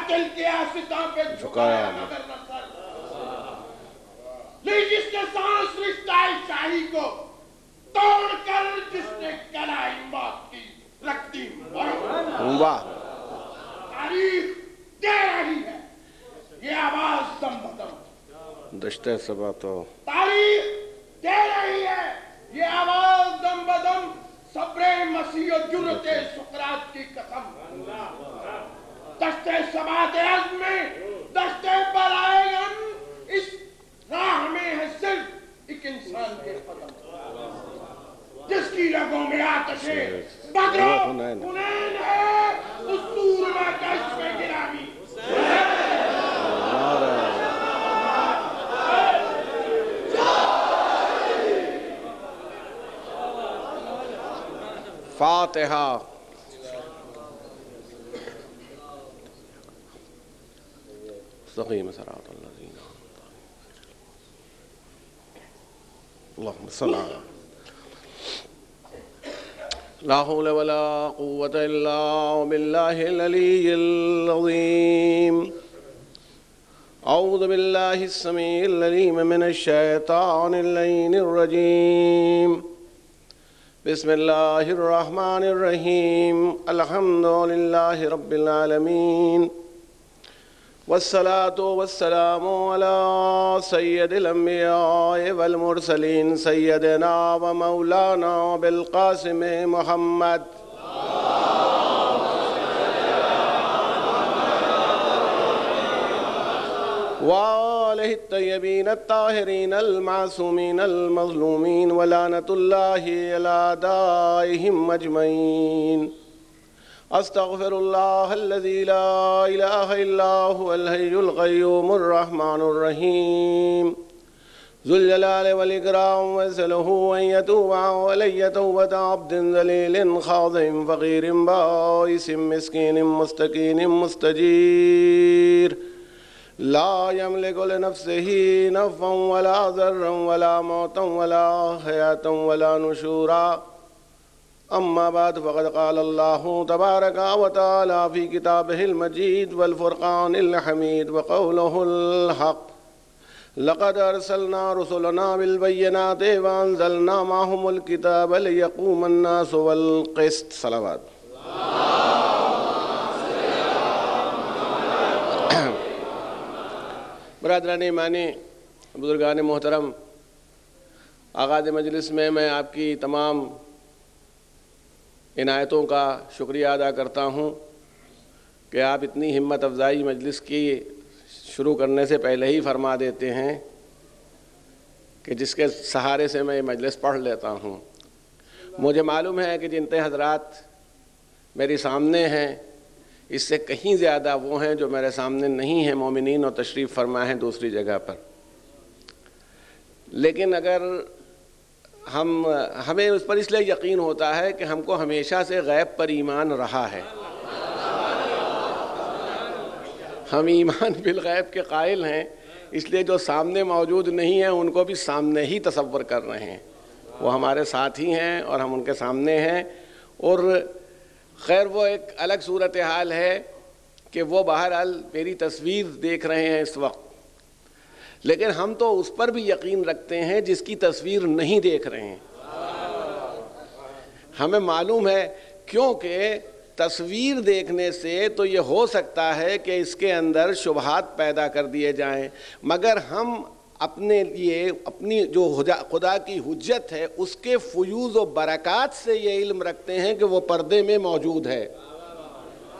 باطل کے آستوں پہ جھکایا مگر نہ سر، لی جس نے سانس رشتہ شاہی کو توڑ کر، جس نے کلائی موت کی رکھتی واہ، تاریخ دے رہی ہے یہ آواز دم بدم، دشت صبا تو تاریخ دے رہی ہے یہ آواز دم بدم، صبر مسیح و جرت سقراط کی قسم، دشت ثبات عزم میں دشت برائے غم، اس راہ میں ہے صرف ایک انسان کے قدم، جس کی رگوں میں آتش بدر و حنین ہے، اس سورما کا عشق گرامی، فاتحہ۔ مستقیم صراط الذین اللہم صل علی لا حول ولا قوة الا باللہ العلی العظیم۔ اعوذ باللہ السمیع العلیم من الشیطان اللعین الرجیم۔ بسم اللہ الرحمن الرحیم۔ الحمد للہ رب العالمین، والصلاة والسلام علی سید الانبیاء والمرسلین، سیدنا و مولانا بالقاسم محمد وآلہ الطیبین الطاہرین المعصومین المظلومین، ولعنۃ اللہ علی اعدائہم اجمعین۔ استغفر اللہ الذی لا الہ الا هو الحی القیوم الرحمن الرحیم، ذو الجلال والاکرام، واسألہ ان یتوب علی توبۃ عبد ذلیل خاضع فقیر بائس مسکین مستکین مستجیر، لا یملک لنفسہ نفعا ولا ضرا ولا موتا ولا حیاتا ولا نشورا۔ اما بعد فقد قال اللہ تبارک و تعالی فی کتابہ المجید والفرقان الحمید وقولہ الحق، لقد ارسلنا رسلنا بالبینات وانزلنا معهم الکتاب لیقوم الناس والقسط۔ صلوات۔ برادران ایمانی، بزرگان محترم، آغاز مجلس میں آپ کی تمام عنایتوں کا شکریہ ادا کرتا ہوں کہ آپ اتنی ہمت افزائی مجلس کی شروع کرنے سے پہلے ہی فرما دیتے ہیں کہ جس کے سہارے سے میں یہ مجلس پڑھ لیتا ہوں۔ مجھے معلوم ہے کہ جن حضرات میری سامنے ہیں اس سے کہیں زیادہ وہ ہیں جو میرے سامنے نہیں ہیں، مومنین اور تشریف فرما ہیں دوسری جگہ پر، لیکن اگر ہمیں اس پر اس لیے یقین ہوتا ہے کہ ہم کو ہمیشہ سے غیب پر ایمان رہا ہے، ہم ایمان بالغیب کے قائل ہیں، اس لیے جو سامنے موجود نہیں ہیں ان کو بھی سامنے ہی تصور کر رہے ہیں، وہ ہمارے ساتھ ہی ہیں اور ہم ان کے سامنے ہیں۔ اور خیر وہ ایک الگ صورتحال ہے کہ وہ بہرحال میری تصویر دیکھ رہے ہیں اس وقت، لیکن ہم تو اس پر بھی یقین رکھتے ہیں جس کی تصویر نہیں دیکھ رہے ہیں۔ ہمیں معلوم ہے کیونکہ تصویر دیکھنے سے تو یہ ہو سکتا ہے کہ اس کے اندر شبہات پیدا کر دیے جائیں، مگر ہم اپنے لیے اپنی جو خدا کی حجت ہے اس کے فیوض و برکات سے یہ علم رکھتے ہیں کہ وہ پردے میں موجود ہے۔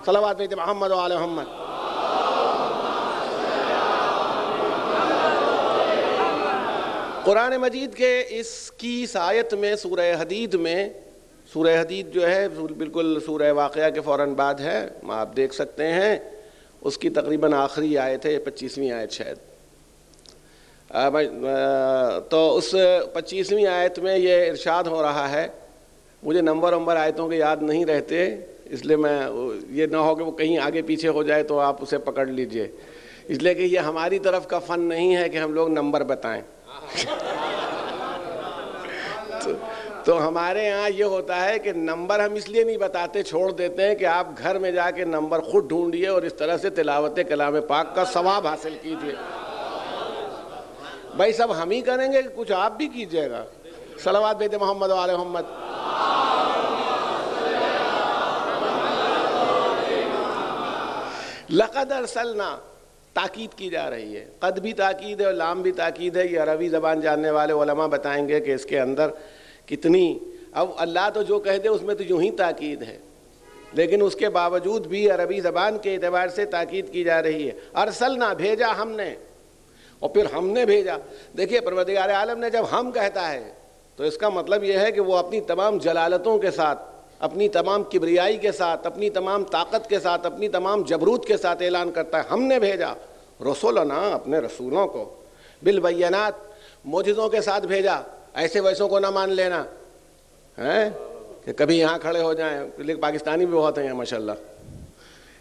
صلوات محمد و آل محمد۔ قرآن مجید کے اس کی آیت میں سورہ حدید جو ہے بالکل سورہ واقعہ کے فوراً بعد ہے، آپ دیکھ سکتے ہیں، اس کی تقریباً آخری آیت ہے، 25ویں آیت شاید۔ تو اس 25ویں آیت میں یہ ارشاد ہو رہا ہے، مجھے نمبر آیتوں کے یاد نہیں رہتے، اس لیے میں یہ نہ ہو کہ وہ کہیں آگے پیچھے ہو جائے تو آپ اسے پکڑ لیجئے، اس لیے کہ یہ ہماری طرف کا فن نہیں ہے کہ ہم لوگ نمبر بتائیں۔ تو ہمارے یہاں یہ ہوتا ہے کہ نمبر ہم اس لیے نہیں بتاتے، چھوڑ دیتے ہیں کہ آپ گھر میں جا کے نمبر خود ڈھونڈیے اور اس طرح سے تلاوت کلام پاک کا ثواب حاصل کیجیے۔ بھائی سب ہم ہی کریں گے کہ کچھ آپ بھی کیجیے گا؟ صلوات بھیجے محمد و آل محمد۔ لقد ارسلنا، تاکید کی جا رہی ہے، قد بھی تاکید ہے اور لام بھی تاکید ہے۔ یہ عربی زبان جاننے والے علماء بتائیں گے کہ اس کے اندر کتنی، اب اللہ تو جو کہہ دے اس میں تو یوں ہی تاکید ہے، لیکن اس کے باوجود بھی عربی زبان کے اعتبار سے تاکید کی جا رہی ہے۔ ارسلنا، بھیجا ہم نے، اور پھر ہم نے بھیجا۔ دیکھیے پروردگار عالم نے جب ہم کہتا ہے تو اس کا مطلب یہ ہے کہ وہ اپنی تمام جلالتوں کے ساتھ، اپنی تمام کبریائی کے ساتھ، اپنی تمام طاقت کے ساتھ، اپنی تمام جبروت کے ساتھ اعلان کرتا ہے ہم نے بھیجا رسولنا، اپنے رسولوں کو، بالبینات، معجزوں کے ساتھ بھیجا۔ ایسے ویسوں کو نہ مان لینا ہے کہ کبھی یہاں کھڑے ہو جائیں، لیکن پاکستانی بھی بہت ہیں یہاں ماشاءاللہ،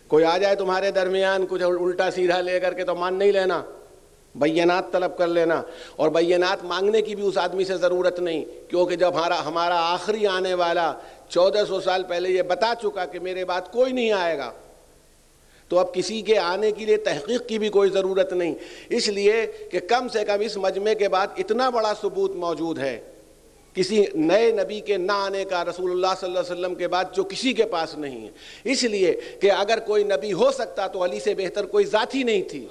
کوئی آ جائے تمہارے درمیان کچھ الٹا سیدھا لے کر کے تو مان نہیں لینا، بینات طلب کر لینا۔ اور بینات مانگنے کی بھی اس آدمی سے ضرورت نہیں، کیونکہ جب ہمارا آخری آنے والا 1400 سال پہلے یہ بتا چکا کہ میرے بعد کوئی نہیں آئے گا، تو اب کسی کے آنے کے لیے تحقیق کی بھی کوئی ضرورت نہیں، اس لیے کہ کم سے کم اس مجمع کے بعد اتنا بڑا ثبوت موجود ہے کسی نئے نبی کے نہ آنے کا رسول اللہ صلی اللہ علیہ وسلم کے بعد، جو کسی کے پاس نہیں ہے۔ اس لیے کہ اگر کوئی نبی ہو سکتا تو علی سے بہتر کوئی ذات ہی نہیں تھی۔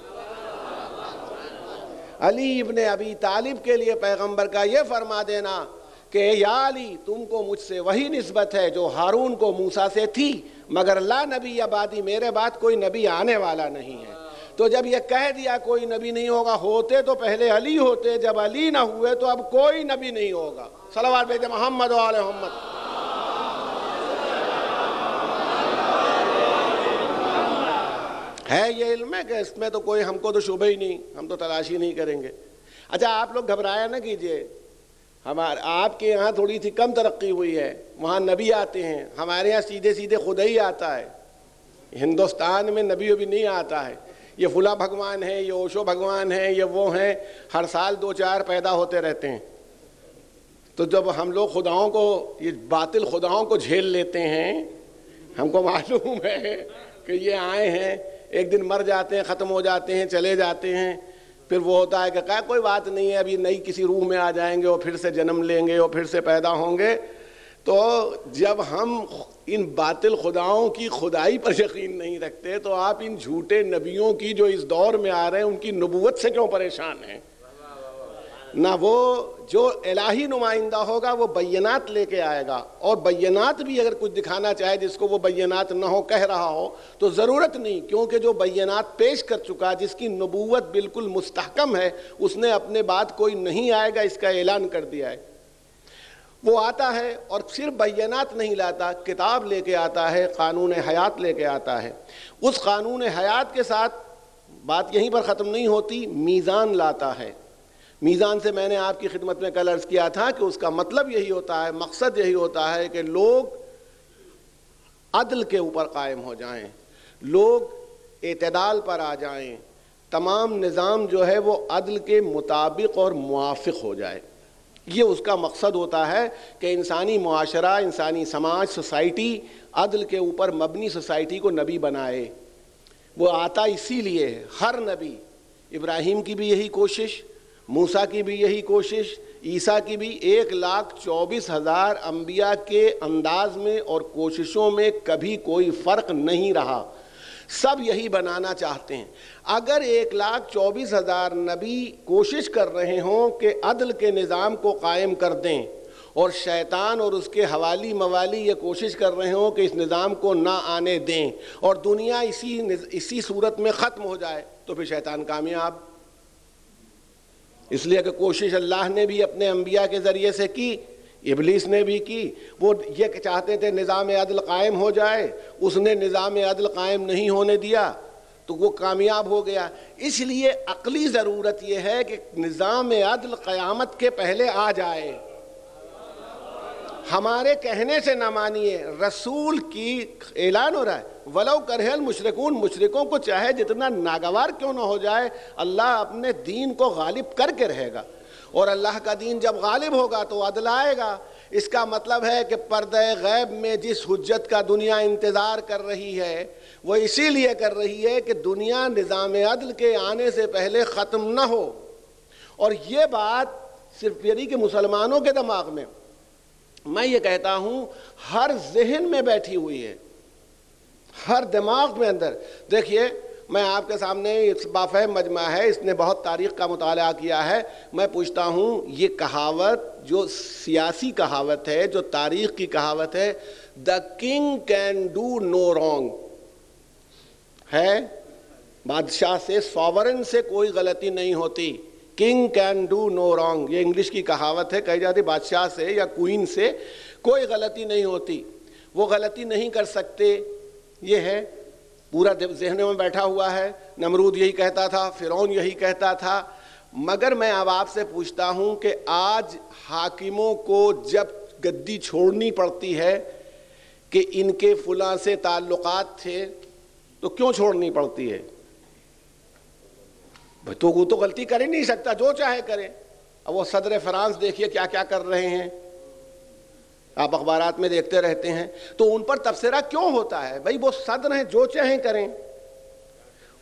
علی ابن ابی طالب کے لیے پیغمبر کا یہ فرما دینا کہ یا علی، تم کو مجھ سے وہی نسبت ہے جو ہارون کو موسیٰ سے تھی، مگر لا نبی بعدی، میرے بعد کوئی نبی آنے والا نہیں ہے۔ تو جب یہ کہہ دیا کوئی نبی نہیں ہوگا، ہوتے تو پہلے علی ہوتے، جب علی نہ ہوئے تو اب کوئی نبی نہیں ہوگا۔ صلوات بھیجے محمد و آل محمد۔ ہے یہ علم ہے کہ اس میں تو کوئی، ہم کو تو شبہ ہی نہیں، ہم تو تلاشی نہیں کریں گے۔ اچھا آپ لوگ گھبرایا نہ کیجئے، آپ کے یہاں تھوڑی سی کم ترقی ہوئی ہے، وہاں نبی آتے ہیں، ہمارے یہاں سیدھے سیدھے خدا ہی آتا ہے۔ ہندوستان میں نبی بھی نہیں آتا ہے، یہ فلاں بھگوان ہے، یہ اوشو بھگوان ہے، یہ وہ ہیں، ہر سال 2-4 پیدا ہوتے رہتے ہیں۔ تو جب ہم لوگ خداؤں کو، یہ باطل خداؤں کو جھیل لیتے ہیں، ہم کو معلوم ہے کہ یہ آئے ہیں، ایک دن مر جاتے ہیں، ختم ہو جاتے ہیں، چلے جاتے ہیں، پھر وہ ہوتا ہے کہ کوئی بات نہیں ہے، ابھی نئی کسی روح میں آ جائیں گے اور پھر سے جنم لیں گے اور پھر سے پیدا ہوں گے۔ تو جب ہم ان باطل خداؤں کی خدائی پر یقین نہیں رکھتے تو آپ ان جھوٹے نبیوں کی جو اس دور میں آ رہے ہیں ان کی نبوت سے کیوں پریشان ہیں؟ نہ وہ جو الہی نمائندہ ہوگا وہ بینات لے کے آئے گا، اور بینات بھی اگر کچھ دکھانا چاہے جس کو وہ بینات نہ ہو کہہ رہا ہو تو ضرورت نہیں، کیونکہ جو بینات پیش کر چکا، جس کی نبوت بالکل مستحکم ہے، اس نے اپنے بعد کوئی نہیں آئے گا اس کا اعلان کر دیا ہے۔ وہ آتا ہے اور صرف بینات نہیں لاتا، کتاب لے کے آتا ہے، قانون حیات لے کے آتا ہے۔ اس قانون حیات کے ساتھ بات یہیں پر ختم نہیں ہوتی، میزان لاتا ہے۔ میزان سے میں نے آپ کی خدمت میں کل عرض کیا تھا کہ اس کا مطلب یہی ہوتا ہے، مقصد یہی ہوتا ہے کہ لوگ عدل کے اوپر قائم ہو جائیں، لوگ اعتدال پر آ جائیں، تمام نظام جو ہے وہ عدل کے مطابق اور موافق ہو جائے۔ یہ اس کا مقصد ہوتا ہے کہ انسانی معاشرہ، انسانی سماج، سوسائٹی عدل کے اوپر مبنی سوسائٹی کو نبی بنائے۔ وہ آتا اسی لیے ہے، ہر نبی، ابراہیم کی بھی یہی کوشش، موسیٰ کی بھی یہی کوشش، عیسیٰ کی بھی، 1,24,000 انبیاء کے انداز میں اور کوششوں میں کبھی کوئی فرق نہیں رہا، سب یہی بنانا چاہتے ہیں۔ اگر 1,24,000 نبی کوشش کر رہے ہوں کہ عدل کے نظام کو قائم کر دیں، اور شیطان اور اس کے حوالی موالی یہ کوشش کر رہے ہوں کہ اس نظام کو نہ آنے دیں اور دنیا اسی صورت میں ختم ہو جائے، تو پھر شیطان کامیاب۔ اس لیے کہ کوشش اللہ نے بھی اپنے انبیاء کے ذریعے سے کی، ابلیس نے بھی کی۔ وہ یہ چاہتے تھے نظام عدل قائم ہو جائے، اس نے نظام عدل قائم نہیں ہونے دیا تو وہ کامیاب ہو گیا۔ اس لیے عقلی ضرورت یہ ہے کہ نظام عدل قیامت کے پہلے آ جائے۔ ہمارے کہنے سے نہ مانیے، رسول کی اعلان ہو رہا ہے، وَلَوْ كَرِهَ الْمُشْرِكُونَ، مشرکوں کو چاہے جتنا ناگوار کیوں نہ ہو جائے، اللہ اپنے دین کو غالب کر کے رہے گا، اور اللہ کا دین جب غالب ہوگا تو عدل آئے گا۔ اس کا مطلب ہے کہ پردہ غیب میں جس حجت کا دنیا انتظار کر رہی ہے وہ اسی لیے کر رہی ہے کہ دنیا نظام عدل کے آنے سے پہلے ختم نہ ہو. اور یہ بات صرف یعنی کہ مسلمانوں کے دماغ میں، میں یہ کہتا ہوں ہر ذہن میں بیٹھی ہوئی ہے، ہر دماغ میں اندر. دیکھیے میں آپ کے سامنے اس بافہم مجمع ہے، اس نے بہت تاریخ کا مطالعہ کیا ہے. میں پوچھتا ہوں یہ کہاوت جو سیاسی کہاوت ہے، جو تاریخ کی کہاوت ہے، the king can do no wrong ہے، بادشاہ سے، سوورن سے کوئی غلطی نہیں ہوتی. King can do no wrong, یہ انگلش کی کہاوت ہے، کہی جاتی بادشاہ سے یا کوئین سے کوئی غلطی نہیں ہوتی، وہ غلطی نہیں کر سکتے. یہ ہے پورا ذہنوں میں بیٹھا ہوا ہے. نمرود یہی کہتا تھا، فرعون یہی کہتا تھا. مگر میں اب آپ سے پوچھتا ہوں کہ آج حاکموں کو جب گدی چھوڑنی پڑتی ہے کہ ان کے فلاں سے تعلقات تھے، تو کیوں چھوڑنی پڑتی ہے؟ تو وہ تو غلطی کر ہی نہیں سکتا، جو چاہے کرے. اب وہ صدر فرانس دیکھیے کیا کیا کر رہے ہیں، آپ اخبارات میں دیکھتے رہتے ہیں. تو ان پر تبصرہ کیوں ہوتا ہے؟ بھائی وہ صدر ہیں، جو چاہیں کریں.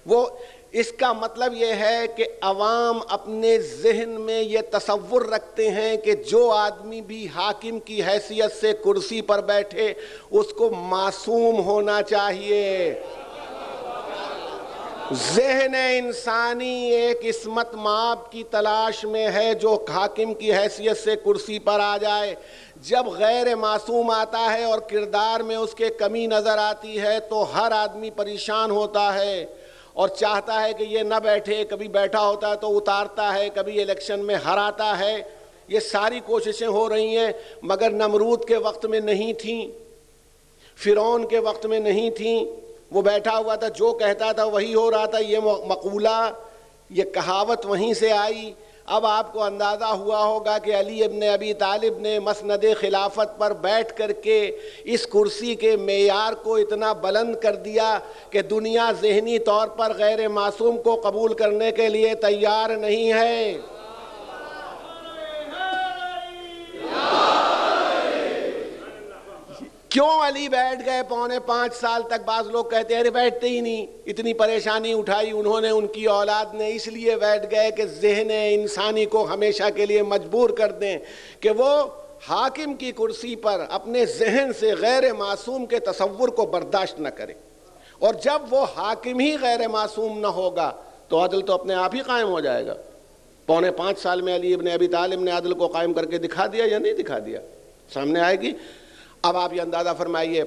وہ اس کا مطلب یہ ہے کہ عوام اپنے ذہن میں یہ تصور رکھتے ہیں کہ جو آدمی بھی حاکم کی حیثیت سے کرسی پر بیٹھے اس کو معصوم ہونا چاہیے. ذہن انسانی ایک عصمت مآب کی تلاش میں ہے جو حاکم کی حیثیت سے کرسی پر آ جائے. جب غیر معصوم آتا ہے اور کردار میں اس کے کمی نظر آتی ہے تو ہر آدمی پریشان ہوتا ہے اور چاہتا ہے کہ یہ نہ بیٹھے. کبھی بیٹھا ہوتا ہے تو اتارتا ہے، کبھی الیکشن میں ہراتا ہے. یہ ساری کوششیں ہو رہی ہیں، مگر نمرود کے وقت میں نہیں تھیں، فرعون کے وقت میں نہیں تھیں. وہ بیٹھا ہوا تھا، جو کہتا تھا وہی ہو رہا تھا. یہ مقولہ، یہ کہاوت وہیں سے آئی. اب آپ کو اندازہ ہوا ہوگا کہ علی ابن ابی طالب نے مسند خلافت پر بیٹھ کر کے اس کرسی کے معیار کو اتنا بلند کر دیا کہ دنیا ذہنی طور پر غیر معصوم کو قبول کرنے کے لیے تیار نہیں ہے. کیوں علی بیٹھ گئے 4.25 سال تک؟ بعض لوگ کہتے ہیں بیٹھتے ہی نہیں، اتنی پریشانی اٹھائی انہوں نے، ان کی اولاد نے، اس لیے بیٹھ گئے کہ ذہن انسانی کو ہمیشہ کے لیے مجبور کر دیں کہ وہ حاکم کی کرسی پر اپنے ذہن سے غیر معصوم کے تصور کو برداشت نہ کرے. اور جب وہ حاکم ہی غیر معصوم نہ ہوگا تو عدل تو اپنے آپ ہی قائم ہو جائے گا. 4.25 سال میں علی ابن ابی طالب نے عدل کو قائم کر کے دکھا دیا یا نہیں دکھا دیا؟ سامنے آئے گی. اب آپ یہ اندازہ فرمائیے،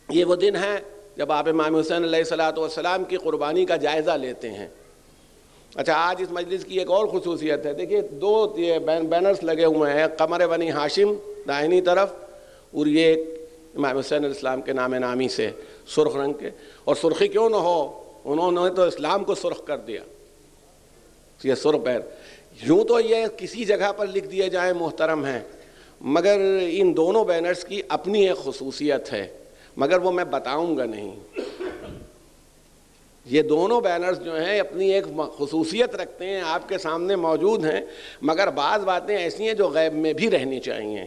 یہ وہ دن ہے جب آپ امام حسین علیہ الصلوۃ والسلام کی قربانی کا جائزہ لیتے ہیں. اچھا، آج اس مجلس کی ایک اور خصوصیت ہے. دیکھیے 2 یہ بینرز لگے ہوئے ہیں، قمر بنی ہاشم دائنی طرف، اور یہ امام حسین علیہ السلام کے نام نامی سے سرخ رنگ کے. اور سرخی کیوں نہ ہو، انہوں نے تو اسلام کو سرخ کر دیا. یہ سرخ بین یوں تو یہ کسی جگہ پر لکھ دیے جائیں محترم ہیں، مگر ان دونوں بینرز کی اپنی ایک خصوصیت ہے، مگر وہ میں بتاؤں گا نہیں. یہ دونوں بینرز جو ہیں اپنی ایک خصوصیت رکھتے ہیں، آپ کے سامنے موجود ہیں، مگر بعض باتیں ایسی ہیں جو غیب میں بھی رہنی چاہیے.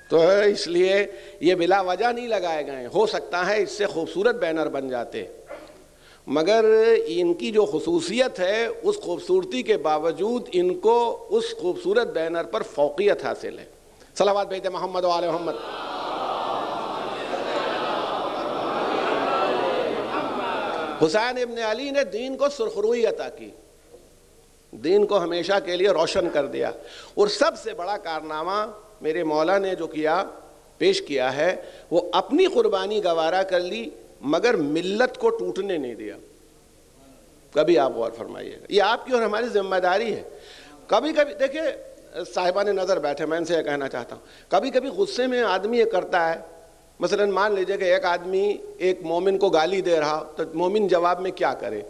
تو اس لیے یہ بلا وجہ نہیں لگائے گئے. ہو سکتا ہے اس سے خوبصورت بینر بن جاتے، مگر ان کی جو خصوصیت ہے اس خوبصورتی کے باوجود ان کو اس خوبصورت بینر پر فوقیت حاصل ہے. صلوات بھیجتے محمد و آل محمد. حسین ابن علی نے دین کو سرخروئی عطا کی، دین کو ہمیشہ کے لیے روشن کر دیا. اور سب سے بڑا کارنامہ میرے مولا نے جو کیا، پیش کیا ہے، وہ اپنی قربانی گوارا کر لی مگر ملت کو ٹوٹنے نہیں دیا. کبھی آپ غور فرمائیے گا، یہ آپ کی اور ہماری ذمہ داری ہے. کبھی کبھی دیکھیں صاحبان نظر بیٹھے، میں ان سے یہ کہنا چاہتا ہوں، کبھی کبھی غصے میں آدمی یہ کرتا ہے. مثلا مان لیجئے کہ ایک آدمی ایک مومن کو گالی دے رہا، تو مومن جواب میں کیا کرے؟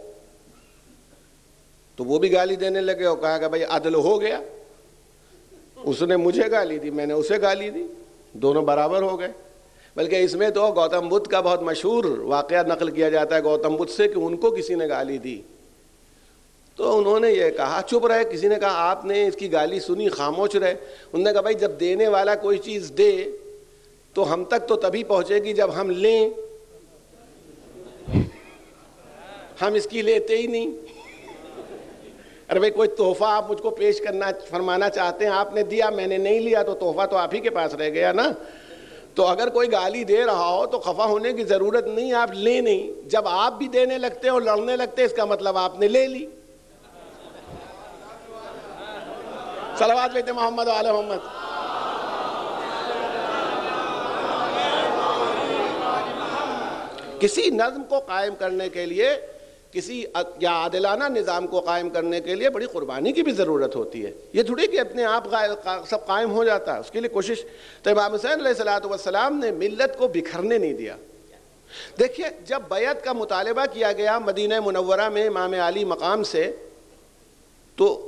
تو وہ بھی گالی دینے لگے اور کہا کہ بھائی عدل ہو گیا، اس نے مجھے گالی دی، میں نے اسے گالی دی، دونوں برابر ہو گئے. بلکہ اس میں تو گوتم بدھ کا بہت مشہور واقعہ نقل کیا جاتا ہے گوتم بدھ سے کہ ان کو کسی نے گالی دی تو انہوں نے یہ کہا، چپ رہے. کسی نے کہا آپ نے اس کی گالی سنی، خاموش رہے. انہوں نے کہا بھائی جب دینے والا کوئی چیز دے تو ہم تک تو تبھی پہنچے گی جب ہم لیں. ہم اس کی لیتے ہی نہیں. ارے بھائی کوئی تحفہ آپ مجھ کو پیش فرمانا چاہتے ہیں، آپ نے دیا، میں نے نہیں لیا، تو تحفہ تو آپ ہی کے پاس رہ گیا نا. تو اگر کوئی گالی دے رہا ہو تو خفا ہونے کی ضرورت نہیں، آپ لیں نہیں. جب آپ بھی دینے لگتے اور لڑنے لگتے اس کا مطلب آپ نے لے لی. صلوات بیت محمد و آل محمد. کسی نظم کو قائم کرنے کے لیے، کسی یا عادلانہ نظام کو قائم کرنے کے لیے بڑی قربانی کی بھی ضرورت ہوتی ہے. یہ تھوڑی کہ اپنے آپ سب قائم ہو جاتا ہے، اس کے لیے کوشش. تو امام حسین علیہ السلام نے ملت کو بکھرنے نہیں دیا. دیکھیے جب بیعت کا مطالبہ کیا گیا مدینہ منورہ میں امام علی مقام سے، تو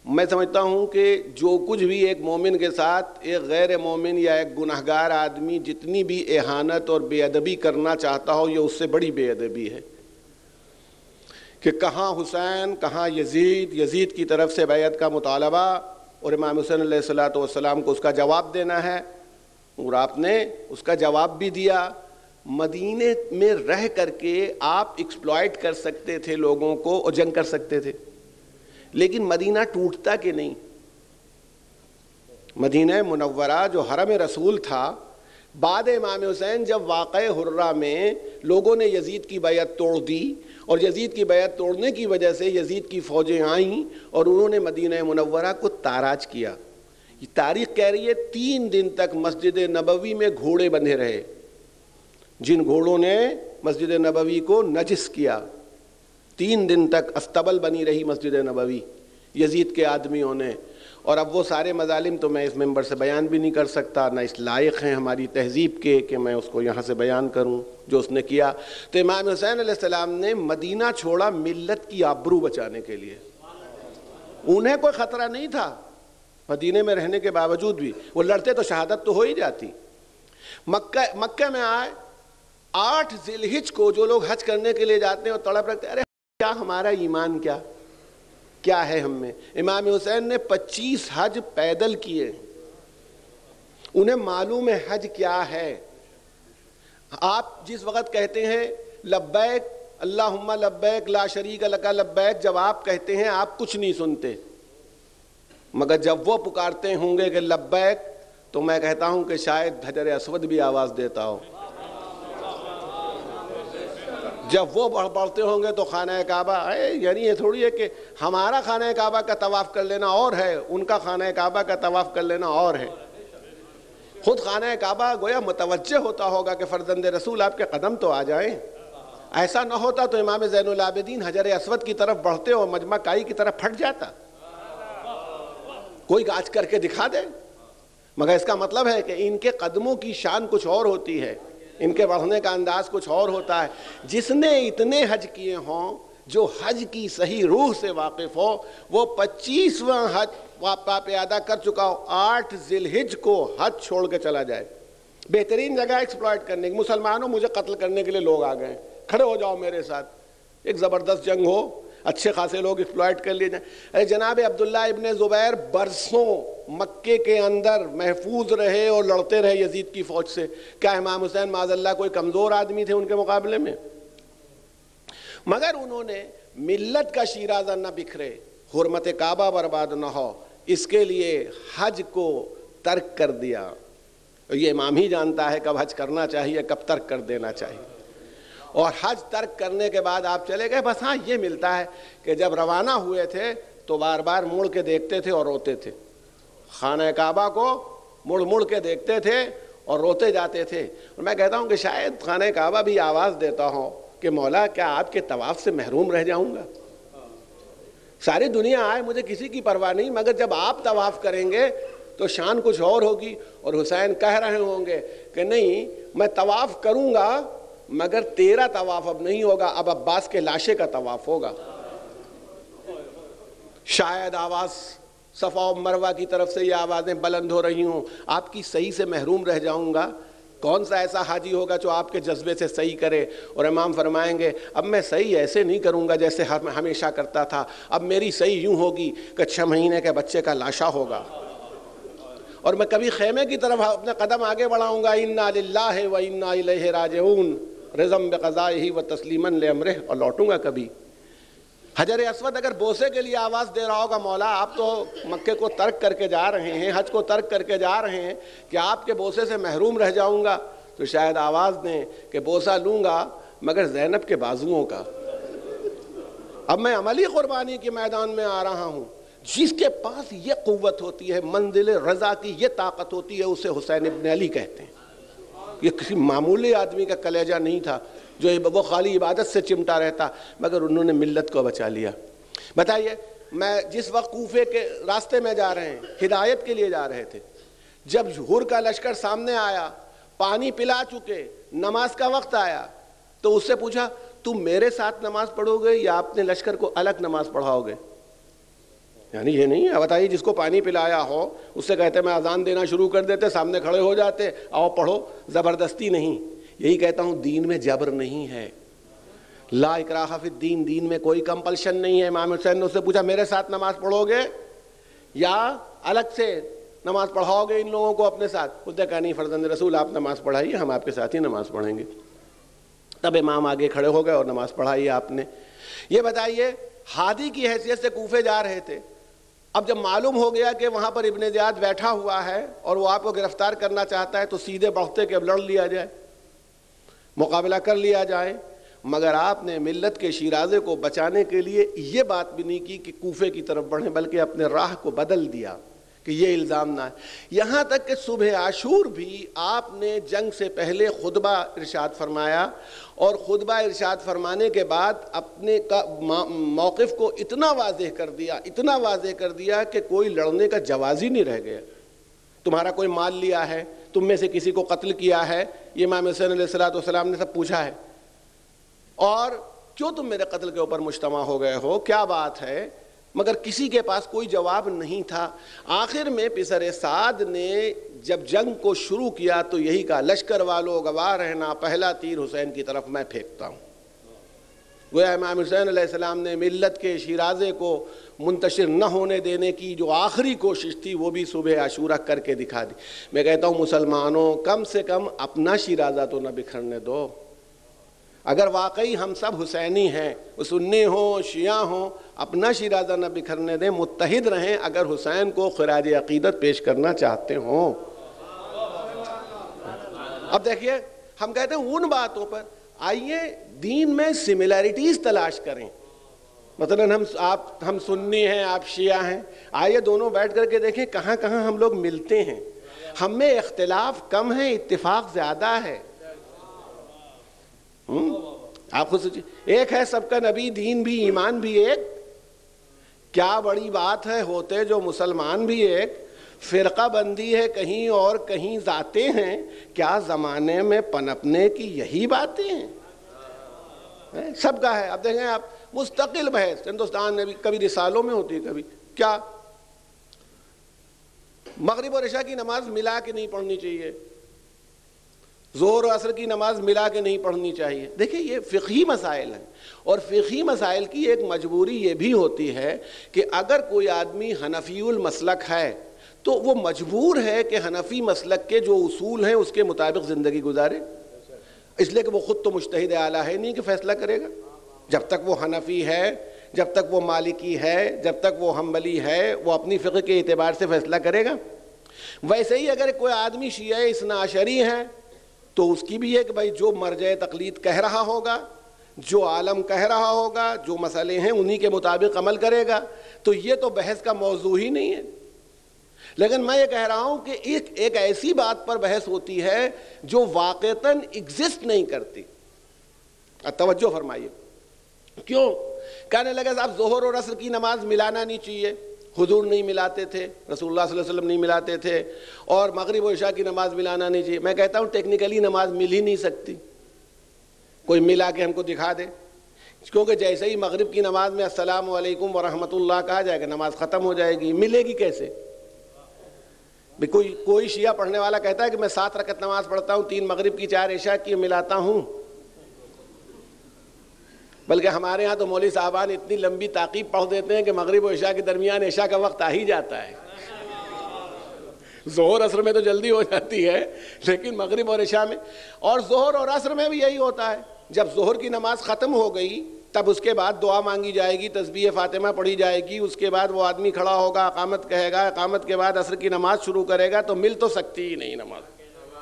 میں سمجھتا ہوں کہ جو کچھ بھی ایک مومن کے ساتھ ایک غیر مومن یا ایک گناہگار آدمی جتنی بھی اہانت اور بے ادبی کرنا چاہتا ہو، یہ اس سے بڑی بے ادبی ہے. کہ کہاں حسین، کہاں یزید کی طرف سے بیعت کا مطالبہ، اور امام حسین علیہ السلام کو اس کا جواب دینا ہے. اور آپ نے اس کا جواب بھی دیا. مدینے میں رہ کر کے آپ ایکسپلائٹ کر سکتے تھے لوگوں کو اور جنگ کر سکتے تھے، لیکن مدینہ ٹوٹتا کہ نہیں. مدینہ منورہ جو حرم رسول تھا، بعد امام حسین جب واقعہ حرہ میں لوگوں نے یزید کی بیعت توڑ دی، اور یزید کی بیعت توڑنے کی وجہ سے یزید کی فوجیں آئیں اور انہوں نے مدینہ منورہ کو تاراج کیا. یہ تاریخ کہہ رہی ہے 3 دن تک مسجد نبوی میں گھوڑے بندھے رہے، جن گھوڑوں نے مسجد نبوی کو نجس کیا. 3 دن تک استبل بنی رہی مسجد نبوی یزید کے آدمیوں نے. اور اب وہ سارے مظالم تو میں اس ممبر سے بیان بھی نہیں کر سکتا، نہ اس لائق ہیں ہماری تہذیب کے کہ میں اس کو یہاں سے بیان کروں جو اس نے کیا. تو امام حسین علیہ السلام نے مدینہ چھوڑا ملت کی آبرو بچانے کے لیے. انہیں کوئی خطرہ نہیں تھا مدینے میں رہنے کے باوجود بھی. وہ لڑتے تو شہادت تو ہو ہی جاتی. مکہ میں آئے 8 ذی الحجہ کو جو لوگ حج کرنے کے لیے جاتے ہیں اور تڑپ رکھتے ہیں، ارے کیا ہمارا ایمان کیا ہے ہم میں. امام حسین نے 25 حج پیدل کیے، انہیں معلوم ہے حج کیا ہے. آپ جس وقت کہتے ہیں لبیک اللہم لبیک لا شریک لک لبیک، جب آپ کہتے ہیں آپ کچھ نہیں سنتے، مگر جب وہ پکارتے ہوں گے کہ لبیک، تو میں کہتا ہوں کہ شاید حجر اسود بھی آواز دیتا ہو. جب وہ بڑھتے ہوں گے تو خانہ کعبہ، یعنی یہ تھوڑی ہے کہ ہمارا خانہ کعبہ کا طواف کر لینا اور ہے، ان کا خانہ کعبہ کا طواف کر لینا اور ہے. خود خانہ کعبہ گویا متوجہ ہوتا ہوگا کہ فرزند رسول آپ کے قدم تو آ جائیں. ایسا نہ ہوتا تو امام زین العابدین حجر اسود کی طرف بڑھتے اور مجمع کائی کی طرف پھٹ جاتا. کوئی گاج کر کے دکھا دے. مگر اس کا مطلب ہے کہ ان کے قدموں کی شان کچھ اور ہوتی ہے، ان کے بڑھنے کا انداز کچھ اور ہوتا ہے. جس نے اتنے حج کیے ہوں، جو حج کی صحیح روح سے واقف ہو، وہ 25واں حج پہ ادا کر چکا ہو. 8 ذی الحجہ کو حج چھوڑ کے چلا جائے. بہترین جگہ ایکسپلائٹ کرنے کی. مسلمانوں مجھے قتل کرنے کے لیے لوگ آ گئے، کھڑے ہو جاؤ میرے ساتھ، ایک زبردست جنگ ہو، اچھے خاصے لوگ ایکسپلائٹ کر لیے جائیں. ارے جناب عبداللہ ابن زبیر برسوں مکے کے اندر محفوظ رہے اور لڑتے رہے یزید کی فوج سے. کیا امام حسین معاذ اللہ کوئی کمزور آدمی تھے ان کے مقابلے میں؟ مگر انہوں نے ملت کا شیرازہ نہ بکھرے، حرمت کعبہ برباد نہ ہو، اس کے لیے حج کو ترک کر دیا. یہ امام ہی جانتا ہے کب حج کرنا چاہیے، کب ترک کر دینا چاہیے. اور حج ترک کرنے کے بعد آپ چلے گئے. بس ہاں یہ ملتا ہے کہ جب روانہ ہوئے تھے تو بار بار مڑ کے دیکھتے تھے اور روتے تھے. خانہ کعبہ کو مڑ مڑ کے دیکھتے تھے اور روتے جاتے تھے. اور میں کہتا ہوں کہ شاید خانہ کعبہ بھی آواز دیتا ہوں کہ مولا کیا آپ کے طواف سے محروم رہ جاؤں گا؟ ساری دنیا آئے، مجھے کسی کی پرواہ نہیں، مگر جب آپ طواف کریں گے تو شان کچھ اور ہوگی. اور حسین کہہ رہے ہوں گے کہ نہیں، میں طواف کروں گا مگر تیرا طواف اب نہیں ہوگا، اب عباس کے لاشے کا طواف ہوگا. شاید آواز صفا و مروہ کی طرف سے یہ آوازیں بلند ہو رہی ہوں، آپ کی صحیح سے محروم رہ جاؤں گا. کون سا ایسا حاجی ہوگا جو آپ کے جذبے سے صحیح کرے؟ اور امام فرمائیں گے اب میں صحیح ایسے نہیں کروں گا جیسے ہمیشہ کرتا تھا، اب میری صحیح یوں ہوگی کہ 6 مہینے کے بچے کا لاشا ہوگا، اور میں کبھی خیمے کی طرف اپنا قدم آگے بڑھاؤں گا، انا للہ و انا الیہ راجعون، رضم بقضائہ و تسلیما لامرہ، اور لوٹوں گا کبھی۔ حجر اسود اگر بوسے کے لیے آواز دے رہا ہوگا، مولا آپ تو مکے کو ترک کر کے جا رہے ہیں، حج کو ترک کر کے جا رہے ہیں، کہ آپ کے بوسے سے محروم رہ جاؤں گا، تو شاید آواز دیں کہ بوسہ لوں گا مگر زینب کے بازوؤں کا۔ اب میں عملی قربانی کے میدان میں آ رہا ہوں۔ جس کے پاس یہ قوت ہوتی ہے، منزل رضا کی یہ طاقت ہوتی ہے، اسے حسین ابن علی کہتے ہیں۔ یہ کسی معمولی آدمی کا کلیجہ نہیں تھا جو وہ خالی عبادت سے چمٹا رہتا، مگر انہوں نے ملت کو بچا لیا۔ بتائیے، میں جس وقت کوفے کے راستے میں جا رہے ہیں، ہدایت کے لیے جا رہے تھے، جب ہر کا لشکر سامنے آیا، پانی پلا چکے، نماز کا وقت آیا، تو اس سے پوچھا تم میرے ساتھ نماز پڑھو گے یا اپنے لشکر کو الگ نماز پڑھاؤ گے؟ یعنی یہ نہیں ہے، بتائیے جس کو پانی پلایا ہو اس سے کہتے میں اذان دینا شروع کر دیتے، سامنے کھڑے ہو جاتے، آؤ پڑھو، زبردستی نہیں۔ یہی کہتا ہوں دین میں جبر نہیں ہے، لا اکراہ فی الدین، دین میں کوئی کمپلشن نہیں ہے۔ امام حسین نے اس سے پوچھا میرے ساتھ نماز پڑھو گے یا الگ سے نماز پڑھاؤ گے ان لوگوں کو اپنے ساتھ؟ اس نے کہا نہیں فرزند رسول آپ نماز پڑھائیے، ہم آپ کے ساتھ ہی نماز پڑھیں گے۔ تب امام آگے کھڑے ہو گئے اور نماز پڑھائی آپ نے۔ یہ بتائیے ہادی کی حیثیت سے کوفے جا رہے تھے، اب جب معلوم ہو گیا کہ وہاں پر ابن زیاد بیٹھا ہوا ہے اور وہ آپ کو گرفتار کرنا چاہتا ہے، تو سیدھے بڑھتے کہ اب لڑ لیا جائے، مقابلہ کر لیا جائے، مگر آپ نے ملت کے شیرازے کو بچانے کے لیے یہ بات بھی نہیں کی کہ کوفے کی طرف بڑھیں، بلکہ اپنے راہ کو بدل دیا کہ یہ الزام نہ ہے۔ یہاں تک کہ صبح عاشور بھی آپ نے جنگ سے پہلے خطبہ ارشاد فرمایا، اور خطبہ ارشاد فرمانے کے بعد اپنے موقف کو اتنا واضح کر دیا کہ کوئی لڑنے کا جواز ہی نہیں رہ گیا۔ تمہارا کوئی مال لیا ہے، تم میں سے کسی کو قتل کیا ہے، یہ امام حسین علیہ السلام نے سب پوچھا ہے، اور کیوں تم میرے قتل کے اوپر مجتمع ہو گئے ہو، کیا بات ہے؟ مگر کسی کے پاس کوئی جواب نہیں تھا۔ آخر میں پسر سعد نے جب جنگ کو شروع کیا تو یہی کہا لشکر والو گواہ رہنا، پہلا تیر حسین کی طرف میں پھینکتا ہوں۔ گویا امام حسین علیہ السلام نے ملت کے شیرازے کو منتشر نہ ہونے دینے کی جو آخری کوشش تھی وہ بھی صبح عاشورہ کر کے دکھا دی۔ میں کہتا ہوں مسلمانوں کم سے کم اپنا شیرازہ تو نہ بکھرنے دو۔ اگر واقعی ہم سب حسینی ہیں، سنی ہوں شیعہ ہوں، اپنا شیرازہ نہ بکھرنے دیں، متحد رہیں اگر حسین کو خراج عقیدت پیش کرنا چاہتے ہوں۔ اب دیکھیے ہم کہتے ہیں ان باتوں پر آئیے دین میں سملیرٹیز تلاش کریں۔ مثلا ہم سنی ہیں، آپ شیعہ ہیں، آئیے دونوں بیٹھ کر کے دیکھیں کہاں کہاں ہم لوگ ملتے ہیں۔ ہم میں اختلاف کم ہے، اتفاق زیادہ ہے۔ آپ خود سوچیے، ایک ہے سب کا نبی، دین بھی ایمان بھی ایک، کیا بڑی بات ہے ہوتے جو مسلمان بھی ایک، فرقہ بندی ہے کہیں اور کہیں ذاتیں ہیں، کیا زمانے میں پنپنے کی یہی باتیں ہیں؟ سب کا ہے۔ اب دیکھیں آپ مستقل بحث ہندوستان میں بھی، کبھی رسالوں میں ہوتی ہے، کبھی کیا مغرب اور عشاء کی نماز ملا کے نہیں پڑھنی چاہیے، ظہر و عصر کی نماز ملا کے نہیں پڑھنی چاہیے۔ دیکھیں یہ فقہی مسائل ہیں، اور فقہی مسائل کی ایک مجبوری یہ بھی ہوتی ہے کہ اگر کوئی آدمی حنفی المسلک ہے تو وہ مجبور ہے کہ حنفی مسلک کے جو اصول ہیں اس کے مطابق زندگی گزارے، اس لیے کہ وہ خود تو مجتہد اعلیٰ ہے نہیں کہ فیصلہ کرے گا۔ جب تک وہ حنفی ہے، جب تک وہ مالکی ہے، جب تک وہ حنبلی ہے، وہ اپنی فقہ کے اعتبار سے فیصلہ کرے گا۔ ویسے ہی اگر کوئی آدمی شیعہ اثنا عشری ہے تو اس کی بھی ہے کہ بھائی جو مرجع تقلید کہہ رہا ہوگا، جو عالم کہہ رہا ہوگا، جو مسئلے ہیں انہی کے مطابق عمل کرے گا۔ تو یہ تو بحث کا موضوع ہی نہیں ہے۔ لیکن میں یہ کہہ رہا ہوں کہ ایک ایسی بات پر بحث ہوتی ہے جو واقعتاً ایگزسٹ نہیں کرتی۔ توجہ فرمائیے، کیوں؟ کہنے لگے صاحب ظہر اور عصر کی نماز ملانا نہیں چاہیے، حضور نہیں ملاتے تھے، رسول اللہ صلی اللہ علیہ وسلم نہیں ملاتے تھے، اور مغرب و عشاء کی نماز ملانا نہیں چاہیے۔ میں کہتا ہوں ٹیکنیکلی نماز مل ہی نہیں سکتی، کوئی ملا کے ہم کو دکھا دے، کیونکہ جیسے ہی مغرب کی نماز میں السلام علیکم ورحمۃ اللہ کہا جائے گا نماز ختم ہو جائے گی، ملے گی کیسے؟ کوئی شیعہ پڑھنے والا کہتا ہے کہ میں 7 رکعت نماز پڑھتا ہوں، 3 مغرب کی 4 عشاء کی ملاتا ہوں؟ بلکہ ہمارے ہاں تو مولوی صاحبان اتنی لمبی تعقیب پڑھ دیتے ہیں کہ مغرب و عشاء کے درمیان عشاء کا وقت آ ہی جاتا ہے. ظہر عصر میں تو جلدی ہو جاتی ہے، لیکن مغرب اور عشاء میں، اور ظہر اور عصر میں بھی یہی ہوتا ہے. جب ظہر کی نماز ختم ہو گئی تب اس کے بعد دعا مانگی جائے گی، تسبیح فاطمہ پڑھی جائے گی، اس کے بعد وہ آدمی کھڑا ہوگا، اقامت کہے گا، اقامت کے بعد عصر کی نماز شروع کرے گا، تو مل تو سکتی ہی نہیں نماز.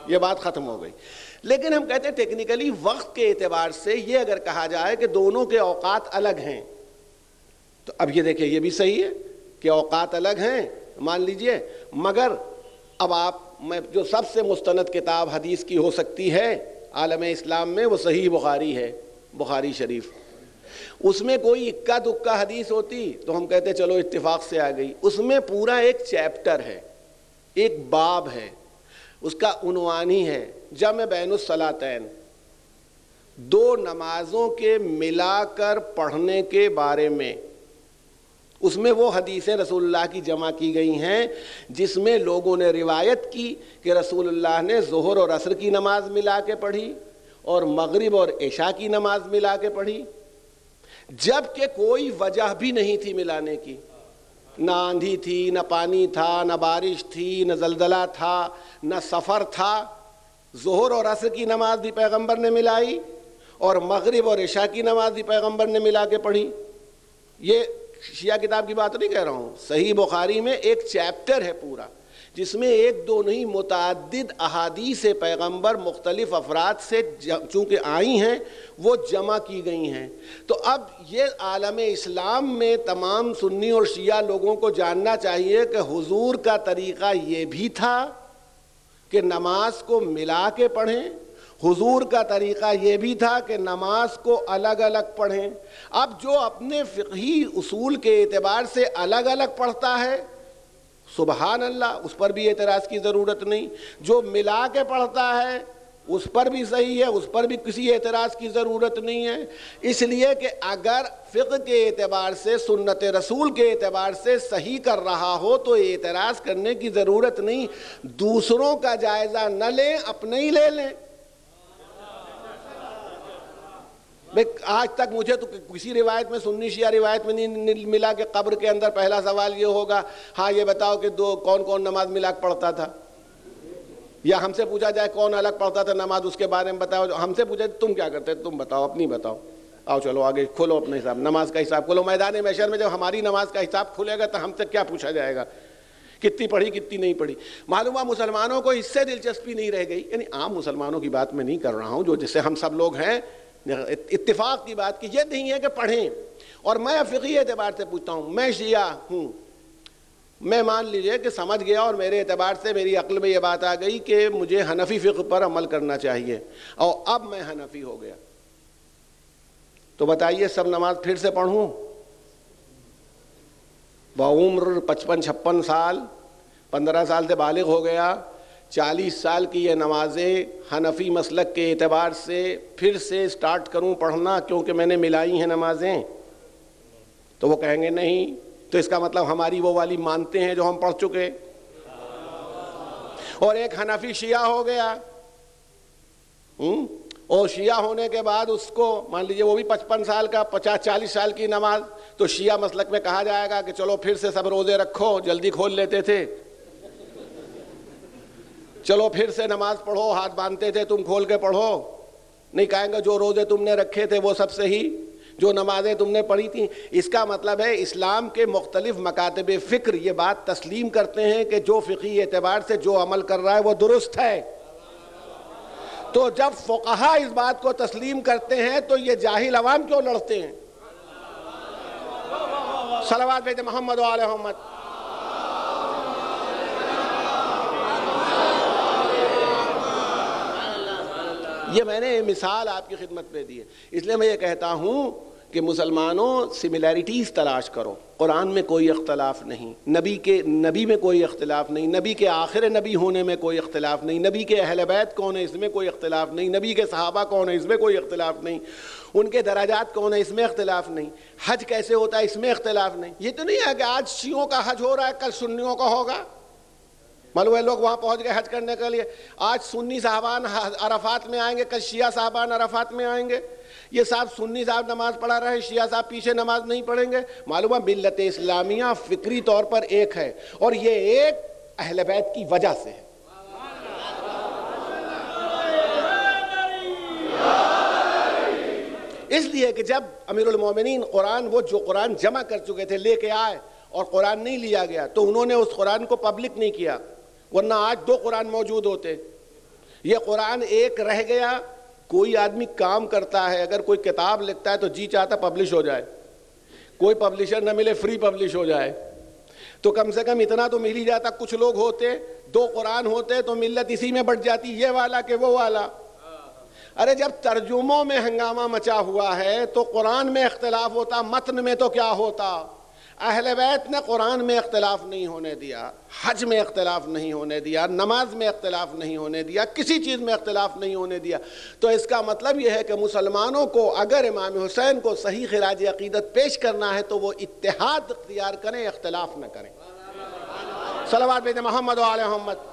یہ بات ختم ہو گئی. لیکن ہم کہتے ہیں ٹیکنیکلی وقت کے اعتبار سے یہ اگر کہا جائے کہ دونوں کے اوقات الگ ہیں، تو اب یہ دیکھیں یہ بھی صحیح ہے کہ اوقات الگ ہیں، مان لیجئے. مگر اب میں جو سب سے مستند کتاب حدیث کی ہو سکتی ہے عالم اسلام میں، وہ صحیح بخاری ہے، بخاری شریف. اس میں کوئی اکا دکا حدیث ہوتی تو ہم کہتے چلو اتفاق سے آ گئی. اس میں پورا ایک چیپٹر ہے، ایک باب ہے، اس کا عنوان ہی ہے جمع بین الصلاتین، 2 نمازوں کے ملا کر پڑھنے کے بارے میں. اس میں وہ حدیثیں رسول اللہ کی جمع کی گئی ہیں جس میں لوگوں نے روایت کی کہ رسول اللہ نے ظہر اور عصر کی نماز ملا کے پڑھی اور مغرب اور عشاء کی نماز ملا کے پڑھی، جبکہ کوئی وجہ بھی نہیں تھی ملانے کی. نہ آندھی تھی، نہ پانی تھا، نہ بارش تھی، نہ زلزلہ تھا، نہ سفر تھا. ظہر اور عصر کی نماز بھی پیغمبر نے ملائی اور مغرب اور عشاء کی نماز بھی پیغمبر نے ملا کے پڑھی. یہ شیعہ کتاب کی بات نہیں کہہ رہا ہوں، صحیح بخاری میں ایک چیپٹر ہے پورا جس میں 1-2 نہیں متعدد احادیث پیغمبر مختلف افراد سے چونکہ آئی ہیں وہ جمع کی گئی ہیں. تو اب یہ عالم اسلام میں تمام سنی اور شیعہ لوگوں کو جاننا چاہیے کہ حضور کا طریقہ یہ بھی تھا کہ نماز کو ملا کے پڑھیں، حضور کا طریقہ یہ بھی تھا کہ نماز کو الگ الگ پڑھیں. اب جو اپنے فقہی اصول کے اعتبار سے الگ الگ پڑھتا ہے سبحان اللہ، اس پر بھی اعتراض کی ضرورت نہیں. جو ملا کے پڑھتا ہے اس پر بھی صحیح ہے، اس پر بھی کسی اعتراض کی ضرورت نہیں ہے. اس لیے کہ اگر فقہ کے اعتبار سے، سنت رسول کے اعتبار سے صحیح کر رہا ہو تو اعتراض کرنے کی ضرورت نہیں. دوسروں کا جائزہ نہ لیں، اپنے ہی لے لیں. آج تک مجھے تو کسی روایت میں، سنی شیعہ روایت میں نہیں ملا کہ قبر کے اندر پہلا سوال یہ ہوگا ہاں یہ بتاؤ کہ کون کون نماز ملا کے پڑھتا تھا، یا ہم سے پوچھا جائے کون الگ پڑھتا تھا نماز اس کے بارے میں بتاؤ. ہم سے پوچھا تم کیا کرتے تم بتاؤ، اپنی بتاؤ. آؤ چلو آگے کھولو اپنا حساب، نماز کا حساب کھولو. میدان محشر میں جب ہماری نماز کا حساب کھلے گا تو ہم سے کیا پوچھا جائے گا، کتنی پڑھی کتنی نہیں پڑھی. معلوم ہوا مسلمانوں کو اس سے دلچسپی نہیں رہ گئی. یعنی عام مسلمانوں کی بات میں نہیں کر رہا ہوں، جو جس سے ہم سب لوگ ہیں، اتفاق کی بات کی یہ نہیں ہے کہ پڑھیں. اور میں فقہی اعتبار سے پوچھتا ہوں، میں شیعہ ہوں، میں مان لیجئے کہ سمجھ گیا اور میرے اعتبار سے میری عقل میں یہ بات آ گئی کہ مجھے حنفی فقہ پر عمل کرنا چاہیے، اور اب میں حنفی ہو گیا، تو بتائیے سب نماز پھر سے پڑھوں؟ بعمر 55-56 سال، 15 سال سے بالغ ہو گیا، 40 سال کی یہ نمازیں حنفی مسلک کے اعتبار سے پھر سے سٹارٹ کروں پڑھنا کیونکہ میں نے ملائی ہیں نمازیں؟ تو وہ کہیں گے نہیں، تو اس کا مطلب ہماری وہ والی مانتے ہیں جو ہم پڑھ چکے. اور ایک حنفی شیعہ ہو گیا، اور شیعہ ہونے کے بعد اس کو مان لیجئے وہ بھی 55 سال کا، 40 سال کی نماز، تو شیعہ مسلک میں کہا جائے گا کہ چلو پھر سے سب روزے رکھو، جلدی کھول لیتے تھے، چلو پھر سے نماز پڑھو، ہاتھ باندھتے تھے تم کھول کے پڑھو. نہیں، کہیں گے جو روزے تم نے رکھے تھے وہ سب صحیح، جو نمازیں تم نے پڑھی تھیں. اس کا مطلب ہے اسلام کے مختلف مکاتب فکر یہ بات تسلیم کرتے ہیں کہ جو فقہی اعتبار سے جو عمل کر رہا ہے وہ درست ہے. تو جب فقہا اس بات کو تسلیم کرتے ہیں تو یہ جاہل عوام کیوں لڑتے ہیں؟ صلوات بھیجیں محمد و آل محمد. یہ میں نے مثال آپ کی خدمت میں دی ہے. اس لیے میں یہ کہتا ہوں کہ مسلمانوں سملیرٹیز تلاش کرو. قرآن میں کوئی اختلاف نہیں، نبی میں کوئی اختلاف نہیں، نبی کے آخر نبی ہونے میں کوئی اختلاف نہیں، نبی کے اہل بیت کون ہے اس میں کوئی اختلاف نہیں، نبی کے صحابہ کون ہے اس میں کوئی اختلاف نہیں، ان کے درجات کون ہے اس میں اختلاف نہیں، حج کیسے ہوتا ہے اس میں اختلاف نہیں. یہ تو نہیں ہے کہ آج شیعوں کا حج ہو رہا ہے کل سنیوں کا ہوگا. معلوم ہے لوگ وہاں پہنچ گئے حج کرنے کے لیے. آج سنی صاحبان عرفات میں آئیں گے, کل شیعہ صاحبان عرفات میں آئیں گے. یہ صاحب سنی صاحب نماز پڑھا رہے ہیں, شیعہ صاحب پیچھے نماز نہیں پڑھیں گے. معلوم ہے ملت اسلامیہ فکری طور پر ایک ہے, اور یہ ایک اہل بیت کی وجہ سے ہے. اس لیے کہ جب امیر المومنین قرآن, وہ جو قرآن جمع کر چکے تھے, لے کے آئے اور قرآن نہیں لیا گیا, تو انہوں نے اس قرآن کو پبلک نہیں کیا, ورنہ آج 2 قرآن موجود ہوتے. یہ قرآن ایک رہ گیا. کوئی آدمی کام کرتا ہے, اگر کوئی کتاب لکھتا ہے تو جی چاہتا پبلش ہو جائے, کوئی پبلشر نہ ملے, فری پبلش ہو جائے. تو کم سے کم اتنا تو مل ہی جاتا. کچھ لوگ ہوتے, 2 قرآن ہوتے تو ملت اسی میں بٹ جاتی, یہ والا کہ وہ والا. ارے جب ترجموں میں ہنگامہ مچا ہوا ہے تو قرآن میں اختلاف ہوتا, متن میں تو کیا ہوتا. اہل بیت نے قرآن میں اختلاف نہیں ہونے دیا, حج میں اختلاف نہیں ہونے دیا, نماز میں اختلاف نہیں ہونے دیا, کسی چیز میں اختلاف نہیں ہونے دیا. تو اس کا مطلب یہ ہے کہ مسلمانوں کو اگر امام حسین کو صحیح خراج عقیدت پیش کرنا ہے تو وہ اتحاد اختیار کریں, اختلاف نہ کریں. صلوات بھیجیں محمد و آل محمد.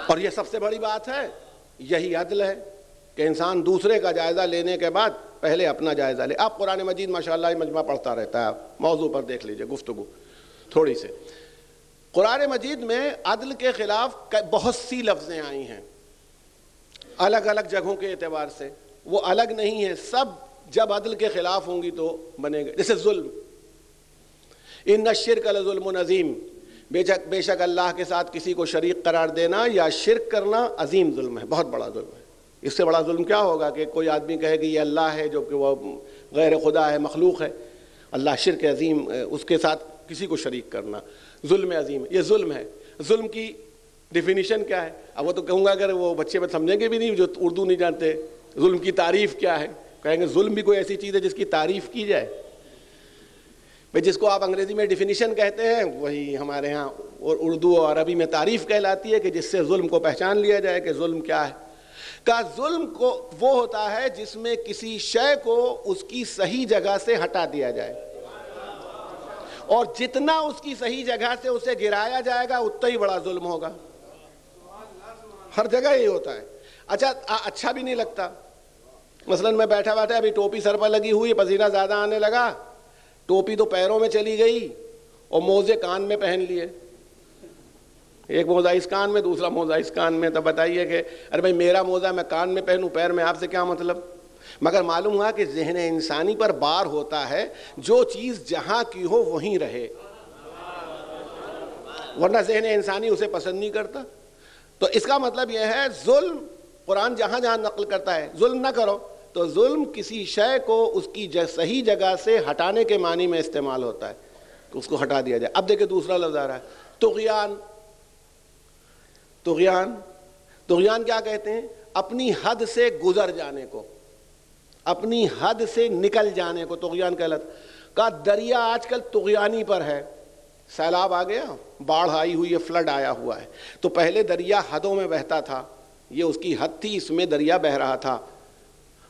اور یہ سب سے بڑی بات ہے, یہی عدل ہے کہ انسان دوسرے کا جائزہ لینے کے بعد پہلے اپنا جائزہ لے. آپ قرآن مجید ماشاءاللہ مجمع پڑھتا رہتا ہے, موضوع پر دیکھ لیجئے گفتگو تھوڑی سے. قرآن مجید میں عدل کے خلاف بہت سی لفظیں آئی ہیں الگ الگ جگہوں کے اعتبار سے. وہ الگ نہیں ہیں, سب جب عدل کے خلاف ہوں گی تو بنے گے. جیسے ظلم, ان الشرک لظلم عظیم, بے شک اللہ کے ساتھ کسی کو شریک قرار دینا یا شرک کرنا عظیم ظلم ہے, بہت بڑا ظلم ہے. اس سے بڑا ظلم کیا ہوگا کہ کوئی آدمی کہے کہ یہ اللہ ہے جو کہ وہ غیر خدا ہے, مخلوق ہے. اللہ شرک عظیم, اس کے ساتھ کسی کو شریک کرنا ظلم عظیم ہے. یہ ظلم ہے. ظلم کی ڈیفینیشن کیا ہے؟ اب وہ تو کہوں گا اگر وہ بچے سمجھیں گے بھی نہیں جو اردو نہیں جانتے, ظلم کی تعریف کیا ہے, کہیں گے ظلم بھی کوئی ایسی چیز ہے جس کی تعریف کی جائے. بھئی جس کو آپ انگریزی میں ڈیفینیشن کہتے ہیں وہی ہمارے ہاں اور اردو اور عربی میں تعریف کہلاتی ہے, کہ جس سے ظلم کو پہچان لیا جائے کہ ظلم کیا ہے. کہ ظلم کو وہ ہوتا ہے جس میں کسی شے کو اس کی صحیح جگہ سے ہٹا دیا جائے, اور جتنا اس کی صحیح جگہ سے اسے گرایا جائے گا اتنا ہی بڑا ظلم ہوگا. ہر جگہ یہی ہوتا ہے. اچھا بھی نہیں لگتا. مثلا میں بیٹھا ابھی ٹوپی سر پر لگی ہوئی, پسینہ زیادہ آنے لگا, ٹوپی تو پیروں میں چلی گئی اور موزے کان میں پہن لیے. ایک موزہ اس کان میں, دوسرا موزہ اس کان میں. تو بتائیے کہ ارے بھائی میرا موزہ میں کان میں پہنوں, پیر میں, آپ سے کیا مطلب. مگر معلوم ہوا کہ ذہن انسانی پر بار ہوتا ہے, جو چیز جہاں کی ہو وہیں رہے, ورنہ ذہن انسانی اسے پسند نہیں کرتا. تو اس کا مطلب یہ ہے ظلم قرآن جہاں جہاں نقل کرتا ہے ظلم نہ کرو, تو ظلم کسی شے کو اس کی صحیح جگہ سے ہٹانے کے معنی میں استعمال ہوتا ہے, اس کو ہٹا دیا جائے. اب دیکھیں دوسرا لفظ آ رہا ہے طغیان. طغیان کیا کہتے ہیں؟ اپنی حد سے گزر جانے کو, اپنی حد سے نکل جانے کو طغیان کہلاتا. کہا دریا آج کل طغیانی پر ہے. سیلاب آ گیا, باڑھ آئی ہوئی ہے, فلڈ آیا ہوا ہے, تو پہلے دریا حدوں میں بہتا تھا, یہ اس کی حد تھی, اس میں دریا بہہ رہا تھا.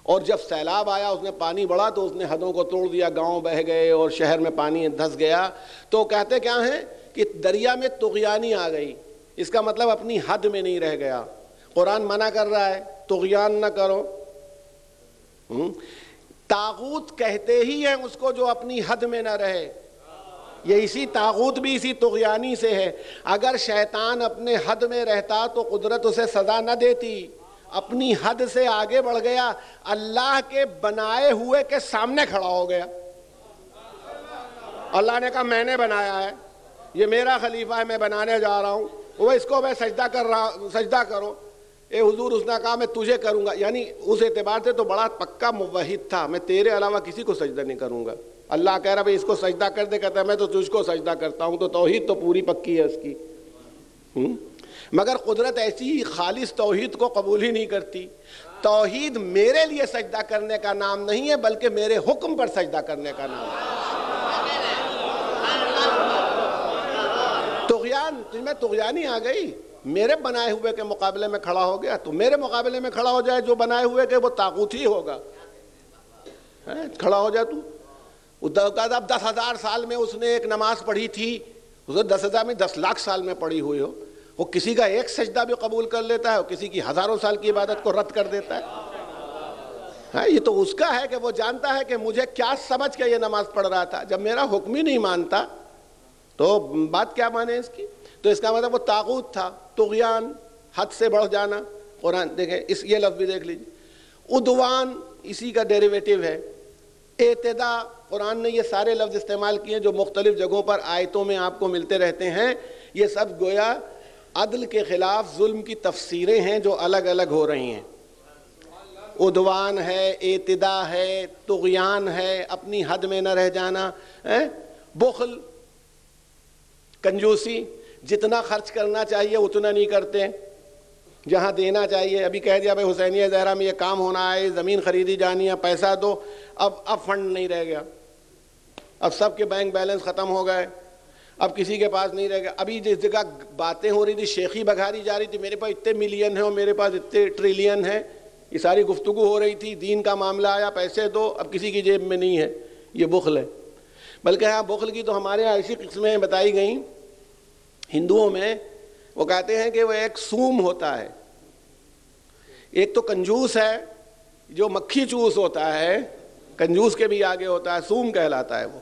اور جب سیلاب آیا, اس نے پانی بڑھا تو اس نے حدوں کو توڑ دیا, گاؤں بہہ گئے اور شہر میں پانی دھس گیا. تو کہتے کیا ہیں کہ دریا میں طغیانی آ گئی. اس کا مطلب اپنی حد میں نہیں رہ گیا. قرآن منع کر رہا ہے طغیان نہ کرو. طاغوت کہتے ہی ہیں اس کو جو اپنی حد میں نہ رہے. یہ اسی طاغوت بھی اسی طغیانی سے ہے. اگر شیطان اپنے حد میں رہتا تو قدرت اسے سزا نہ دیتی. اپنی حد سے آگے بڑھ گیا, اللہ کے بنائے ہوئے کے سامنے کھڑا ہو گیا. اللہ نے کہا میں نے بنایا ہے, یہ میرا خلیفہ ہے, میں بنانے جا رہا ہوں, وہ اس کو میں سجدہ کر رہا, سجدہ کرو. اے حضور, اس نے کہا میں تجھے کروں گا. یعنی اس اعتبار سے تو بڑا پکا موحد تھا, میں تیرے علاوہ کسی کو سجدہ نہیں کروں گا. اللہ کہہ رہا بھائی اس کو سجدہ کر دے, کہتا ہے میں تو تجھ کو سجدہ کرتا ہوں. تو توحید تو پوری پکی ہے اس کی. مگر قدرت ایسی خالص توحید کو قبول ہی نہیں کرتی. توحید میرے لیے سجدہ کرنے کا نام نہیں ہے, بلکہ میرے حکم پر سجدہ کرنے کا نام ہے. طغیان, تجھ میں طغیانی آ گئی, میرے بنائے ہوئے کے مقابلے میں کھڑا ہو گیا. تو میرے مقابلے میں کھڑا ہو جائے جو بنائے ہوئے کے, وہ طاغوت ہی ہوگا. کھڑا ہو جائے اب 10,000 سال میں اس نے ایک نماز پڑھی تھی، اسے 10,000 میں 10 لاکھ سال میں پڑھی ہوئی ہو، وہ کسی کا ایک سجدہ بھی قبول کر لیتا ہے اور کسی کی ہزاروں سال کی عبادت کو رد کر دیتا ہے. ہاں یہ تو اس کا ہے کہ وہ جانتا ہے کہ مجھے کیا سمجھ کے یہ نماز پڑھ رہا تھا. جب میرا حکم ہی نہیں مانتا تو بات کیا مانے اس کی؟ تو اس کا مطلب وہ طاغوت تھا، طغیان، حد سے بڑھ جانا. قرآن دیکھیں یہ لفظ بھی دیکھ لیجیے، عدوان اسی کا ڈیریویٹو ہے. اعتدا، قرآن نے یہ سارے لفظ استعمال کیے جو مختلف جگہوں پر آیتوں میں آپ کو ملتے رہتے ہیں. یہ سب گویا عدل کے خلاف ظلم کی تفسیریں ہیں جو الگ الگ ہو رہی ہیں. عدوان ہے، اعتدا ہے، طغیان ہے، اپنی حد میں نہ رہ جانا، بخل، کنجوسی، جتنا خرچ کرنا چاہیے اتنا نہیں کرتے، جہاں دینا چاہیے. ابھی کہہ دیا بھائی حسینیہ زہرا میں یہ کام ہونا ہے، زمین خریدی جانی ہے، پیسہ دو. اب فنڈ نہیں رہ گیا، اب سب کے بینک بیلنس ختم ہو گئے، اب کسی کے پاس نہیں رہ گیا. ابھی جس جگہ باتیں ہو رہی تھی، شیخی بگھاری جا رہی تھی، میرے پاس اتنے ملین ہیں اور میرے پاس اتنے ٹریلین ہیں، یہ ساری گفتگو ہو رہی تھی. دین کا معاملہ آیا، پیسے دو، اب کسی کی جیب میں نہیں ہے. یہ بخل ہے. بلکہ ہاں بخل کی تو ہمارے یہاں ایسی قسمیں بتائی گئیں ہندوؤں میں. وہ کہتے ہیں کہ وہ ایک سوم ہوتا ہے، ایک تو کنجوس ہے جو مکھی چوس ہوتا ہے، کنجوس کے بھی آگے ہوتا ہے، سوم کہلاتا ہے وہ.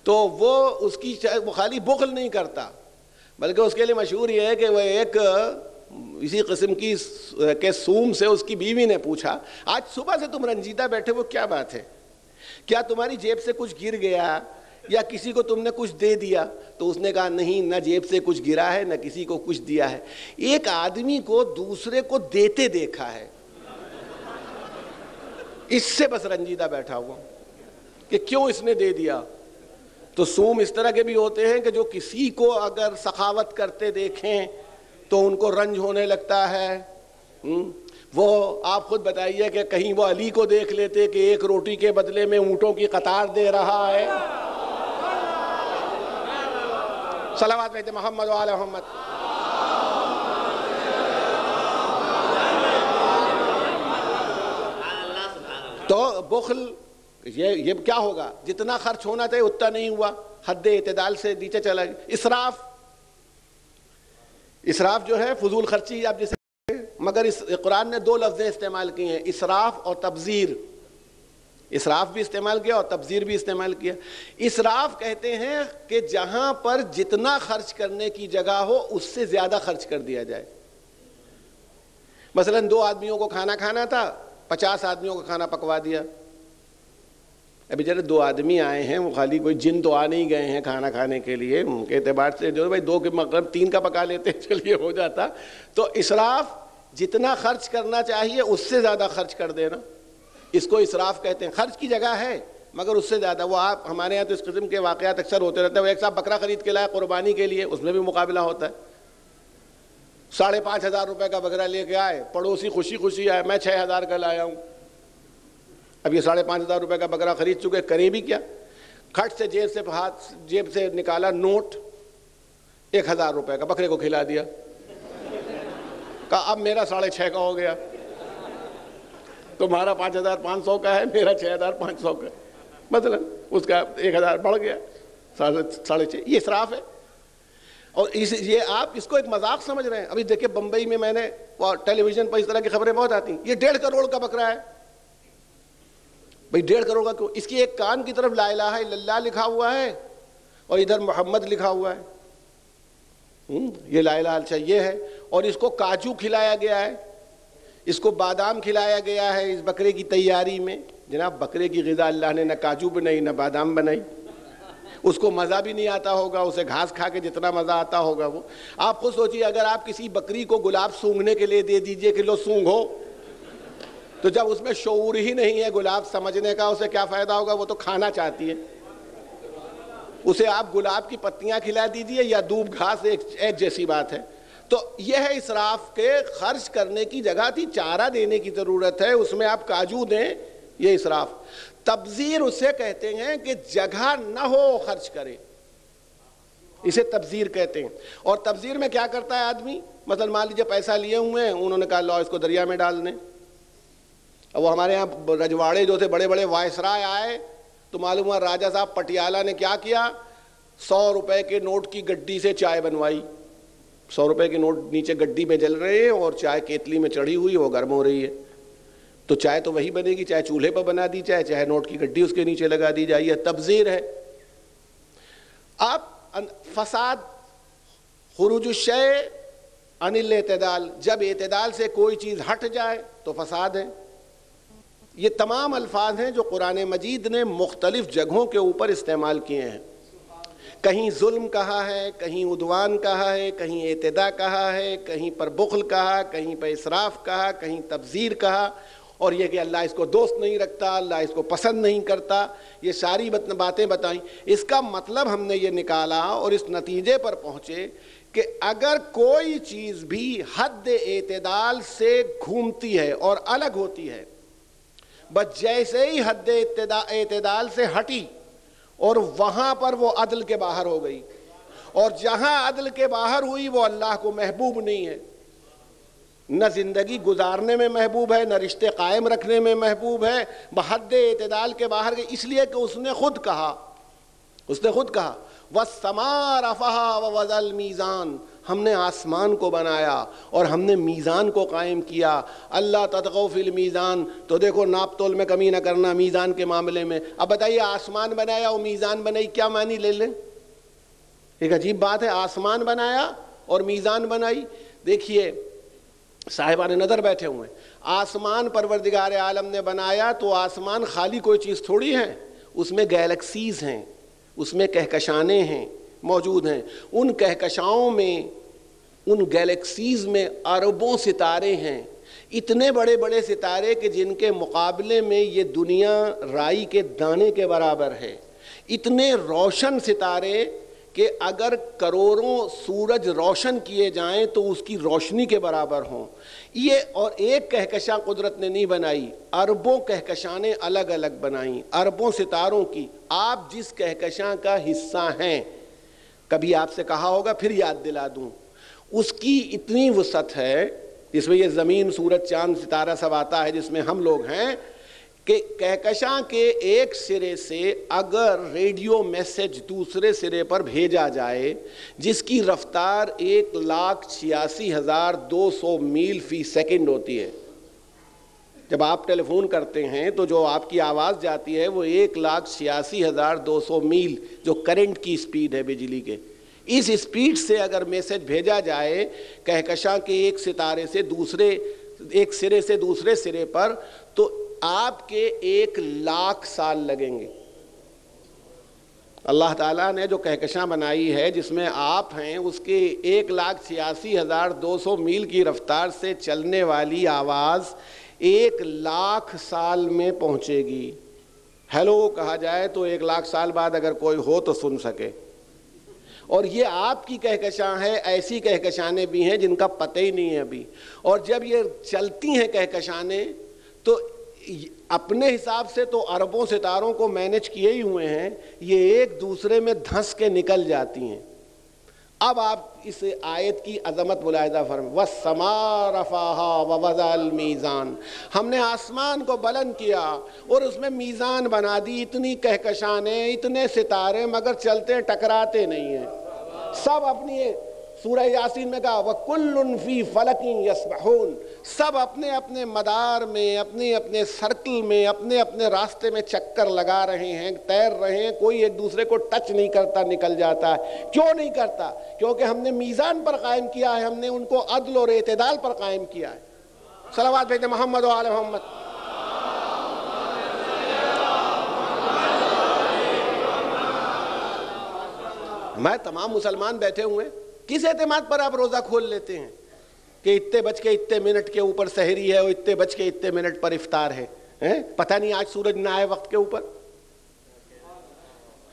تو وہ اس کی وہ خالی بخل نہیں کرتا بلکہ اس کے لیے مشہور یہ ہے کہ وہ ایک اسی قسم کی کہ سوم سے اس کی بیوی نے پوچھا، آج صبح سے تم رنجیدہ بیٹھے وہ کیا بات ہے؟ کیا تمہاری جیب سے کچھ گر گیا یا کسی کو تم نے کچھ دے دیا؟ تو اس نے کہا نہیں، نہ جیب سے کچھ گرا ہے نہ کسی کو کچھ دیا ہے. ایک آدمی کو دوسرے کو دیتے دیکھا ہے، اس سے بس رنجیدہ بیٹھا ہوا کہ کیوں اس نے دے دیا. تو سوم اس طرح کے بھی ہوتے ہیں کہ جو کسی کو اگر سخاوت کرتے دیکھیں تو ان کو رنج ہونے لگتا ہے. وہ آپ خود بتائیے کہ کہیں وہ علی کو دیکھ لیتے کہ ایک روٹی کے بدلے میں اونٹوں کی قطار دے رہا ہے. صلوات بھیجتے محمد و آل محمد. تو بخل یہ کیا ہوگا؟ جتنا خرچ ہونا چاہیے اتنا نہیں ہوا، حد اعتدال سے نیچے چلا گیا. اسراف جو ہے فضول خرچی آپ جسے، مگر اس قرآن نے 2 لفظیں استعمال کی ہیں، اسراف اور تبذیر. اسراف بھی استعمال کیا اور تبذیر بھی استعمال کیا. اسراف کہتے ہیں کہ جہاں پر جتنا خرچ کرنے کی جگہ ہو اس سے زیادہ خرچ کر دیا جائے. مثلا 2 آدمیوں کو کھانا کھانا تھا، 50 آدمیوں کو کھانا پکوا دیا. ابھی جب 2 آدمی آئے ہیں، وہ خالی کوئی جن تو آ نہیں گئے ہیں کھانا کھانے کے لیے، ان کے اعتبار سے جو بھائی 2 کے مطلب 3 کا پکا لیتے چلیے ہو جاتا. تو اسراف جتنا خرچ کرنا چاہیے اس سے زیادہ خرچ کر دینا، اس کو اسراف کہتے ہیں. خرچ کی جگہ ہے مگر اس سے زیادہ. وہ آپ ہمارے یہاں تو اس قسم کے واقعات اکثر ہوتے رہتے ہیں. وہ ایک صاحب بکرا خرید کے لائے قربانی کے لیے، اس میں بھی مقابلہ ہوتا ہے. 5,500 روپے کا بکرا لے کے آئے، پڑوسی خوشی خوشی آئے، میں 6,000 کا لایا ہوں. اب یہ 5,500 روپے کا بکرا خرید چکے، کریں بھی کیا؟ کھٹ سے جیب سے نکالا نوٹ 1,000 روپے کا، بکرے کو کھلا دیا. کہا اب میرا 6,500 کا ہو گیا، تمہارا 5,500 کا ہے، میرا 6,500 کا ہے. مثلا اس کا 1,000 بڑھ گیا، 6,500. یہ اسراف ہے. اور یہ آپ اس کو ایک مذاق سمجھ رہے ہیں. ابھی دیکھیں بمبئی میں میں نے ٹیلی ویژن پر اس طرح کی خبریں بہت آتی ہیں، یہ 1.5 کروڑ کا بکرا ہے. بھئی 1.5 کروڑ کا کیوں؟ اس کی ایک کان کی طرف لا الہ الا اللہ لکھا ہوا ہے اور ادھر محمد لکھا ہوا ہے. یہ لا الہ الا یہ ہے. اور اس کو کاجو کھلایا گیا ہے، اس کو بادام کھلایا گیا ہے اس بکرے کی تیاری میں. جناب بکرے کی غذا اللہ نے نہ کاجو بنائی نہ بادام بنائی. اس کو مزہ بھی نہیں آتا ہوگا، اسے گھاس کھا کے جتنا مزہ آتا ہوگا وہ. آپ خود سوچیے اگر آپ کسی بکری کو گلاب سونگھنے کے لیے دے دیجئے کہ لو سونگھو، تو جب اس میں شعور ہی نہیں ہے گلاب سمجھنے کا، اسے کیا فائدہ ہوگا؟ وہ تو کھانا چاہتی ہے. اسے آپ گلاب کی پتیاں کھلا دیجئے یا دھوپ گھاس، ایک جیسی بات ہے. تو یہ ہے اسراف کے خرچ کرنے کی جگہ تھی، چارہ دینے کی ضرورت ہے، اس میں آپ کاجو دیں، یہ اسراف. تبذیر اسے کہتے ہیں کہ جگہ نہ ہو خرچ کرے، اسے تبذیر کہتے ہیں. اور تبذیر میں کیا کرتا ہے آدمی؟ مثلا مان لیجیے پیسہ لیے ہوئے ہیں، انہوں نے کہا لو اس کو دریا میں ڈال دیں. اب وہ ہمارے یہاں رجواڑے جو تھے، بڑے بڑے وائسرائے آئے تو معلوم ہوا راجہ صاحب پٹیالہ نے کیا کیا، 100 روپے کے نوٹ کی گڈی سے چائے بنوائی. 100 روپے کے نوٹ نیچے گڈی میں جل رہے ہیں اور چائے کیتلی میں چڑھی ہوئی، وہ گرم ہو رہی ہے. تو چائے تو وہی بنے گی، چاہے چولہے پر بنا دی جائے، چاہے نوٹ کی گڈی اس کے نیچے لگا دی جائے. یہ تبذیر ہے. آپ فساد، خروج الشیء عن الاعتدال، جب اعتدال سے کوئی چیز ہٹ جائے تو فساد ہے. یہ تمام الفاظ ہیں جو قرآن مجید نے مختلف جگہوں کے اوپر استعمال کیے ہیں. کہیں ظلم کہا ہے، کہیں عدوان کہا ہے، کہیں اعتداء کہا ہے، کہیں پر بخل کہا، کہیں پر اسراف کہا، کہیں تبذیر کہا. اور یہ کہ اللہ اس کو دوست نہیں رکھتا، اللہ اس کو پسند نہیں کرتا، یہ ساری باتیں بتائیں. اس کا مطلب ہم نے یہ نکالا اور اس نتیجے پر پہنچے کہ اگر کوئی چیز بھی حد اعتدال سے گھومتی ہے اور الگ ہوتی ہے، بس جیسے ہی حد اعتدال سے ہٹی اور وہاں پر وہ عدل کے باہر ہو گئی، اور جہاں عدل کے باہر ہوئی وہ اللہ کو محبوب نہیں ہے، نہ زندگی گزارنے میں محبوب ہے، نہ رشتے قائم رکھنے میں محبوب ہے، بحد اعتدال کے باہر گئی. اس لیے کہ اس نے خود کہا وَالسَّمَاءَ رَفَعَهَا وَوَضَعَ الْمِيزَانَ، ہم نے آسمان کو بنایا اور ہم نے میزان کو قائم کیا. اللہ تطغوا فی المیزان، تو دیکھو ناپ تول میں کمی نہ کرنا میزان کے معاملے میں. اب بتائیے آسمان بنایا اور میزان بنائی، کیا معنی لے لیں؟ ایک عجیب بات ہے، آسمان بنایا اور میزان بنائی. دیکھیے صاحبان نظر بیٹھے ہوئے ہیں، آسمان پروردگار عالم نے بنایا تو آسمان خالی کوئی چیز تھوڑی ہے، اس میں گیلیکسیز ہیں، اس میں کہکشانے ہیں موجود ہیں. ان کہکشاؤں میں، ان گیلیکسیز میں اربوں ستارے ہیں، اتنے بڑے بڑے ستارے کہ جن کے مقابلے میں یہ دنیا رائی کے دانے کے برابر ہے. اتنے روشن ستارے کہ اگر کروڑوں سورج روشن کیے جائیں تو اس کی روشنی کے برابر ہوں. یہ اور ایک کہکشاں قدرت نے نہیں بنائی، اربوں کہکشانیں الگ الگ بنائیں، اربوں ستاروں کی. آپ جس کہکشاں کا حصہ ہیں، کبھی آپ سے کہا ہوگا پھر یاد دلا دوں، اس کی اتنی وسعت ہے، جس میں یہ زمین سورج چاند ستارہ سب آتا ہے جس میں ہم لوگ ہیں، کہ کہکشاں کے ایک سرے سے اگر ریڈیو میسج دوسرے سرے پر بھیجا جائے جس کی رفتار 1,86,200 میل فی سیکنڈ ہوتی ہے. جب آپ ٹیلی فون کرتے ہیں تو جو آپ کی آواز جاتی ہے وہ 1,86,200 میل، جو کرنٹ کی سپیڈ ہے بجلی کے، اس سپیڈ سے اگر میسج بھیجا جائے کہکشاں کے ایک ستارے سے دوسرے، ایک سرے سے دوسرے سرے پر، تو آپ کے 1,00,000 سال لگیں گے. اللہ تعالیٰ نے جو کہکشاں بنائی ہے جس میں آپ ہیں، اس کے 1,86,200 میل کی رفتار سے چلنے والی آواز 1,00,000 سال میں پہنچے گی. ہیلو کہا جائے تو 1,00,000 سال بعد اگر کوئی ہو تو سن سکے. اور یہ آپ کی کہکشاں ہے. ایسی کہکشانے بھی ہیں جن کا پتہ ہی نہیں ہے ابھی. اور جب یہ چلتی ہیں کہکشانے تو اپنے حساب سے تو اربوں ستاروں کو مینج کیے ہی ہوئے ہیں، یہ ایک دوسرے میں دھنس کے نکل جاتی ہیں. اب آپ اس آیت کی عظمت ملاحظہ فرمائیں، وَالسَّمَاءَ رَفَعَهَا وَوَضَعَ الْمِيزَانَ، ہم نے آسمان کو بلند کیا اور اس میں میزان بنا دی. اتنی کہکشانیں، اتنے ستارے، مگر چلتے ٹکراتے نہیں ہیں. سب اپنی، سورہ یاسین میں کہا وَكُلٌّ فِي فَلَكٍ يَسْبَحُونَ، سب اپنے اپنے مدار میں، اپنے اپنے سرکل میں، اپنے اپنے راستے میں چکر لگا رہے ہیں، تیر رہے ہیں. کوئی ایک دوسرے کو ٹچ نہیں کرتا، نکل جاتا ہے. کیوں نہیں کرتا؟ کیونکہ ہم نے میزان پر قائم کیا ہے، ہم نے ان کو عدل اور اعتدال پر قائم کیا ہے. صلوات بھیجیں محمد و آل محمد. میں تمام مسلمان بیٹھے ہوئے، کس اعتماد پر آپ روزہ کھول لیتے ہیں کہ اتنے بج کے اتنے منٹ کے اوپر سحری ہے اور اتنے بج کے اتنے منٹ پر افطار ہے؟ پتہ نہیں آج سورج نہ آئے وقت کے اوپر.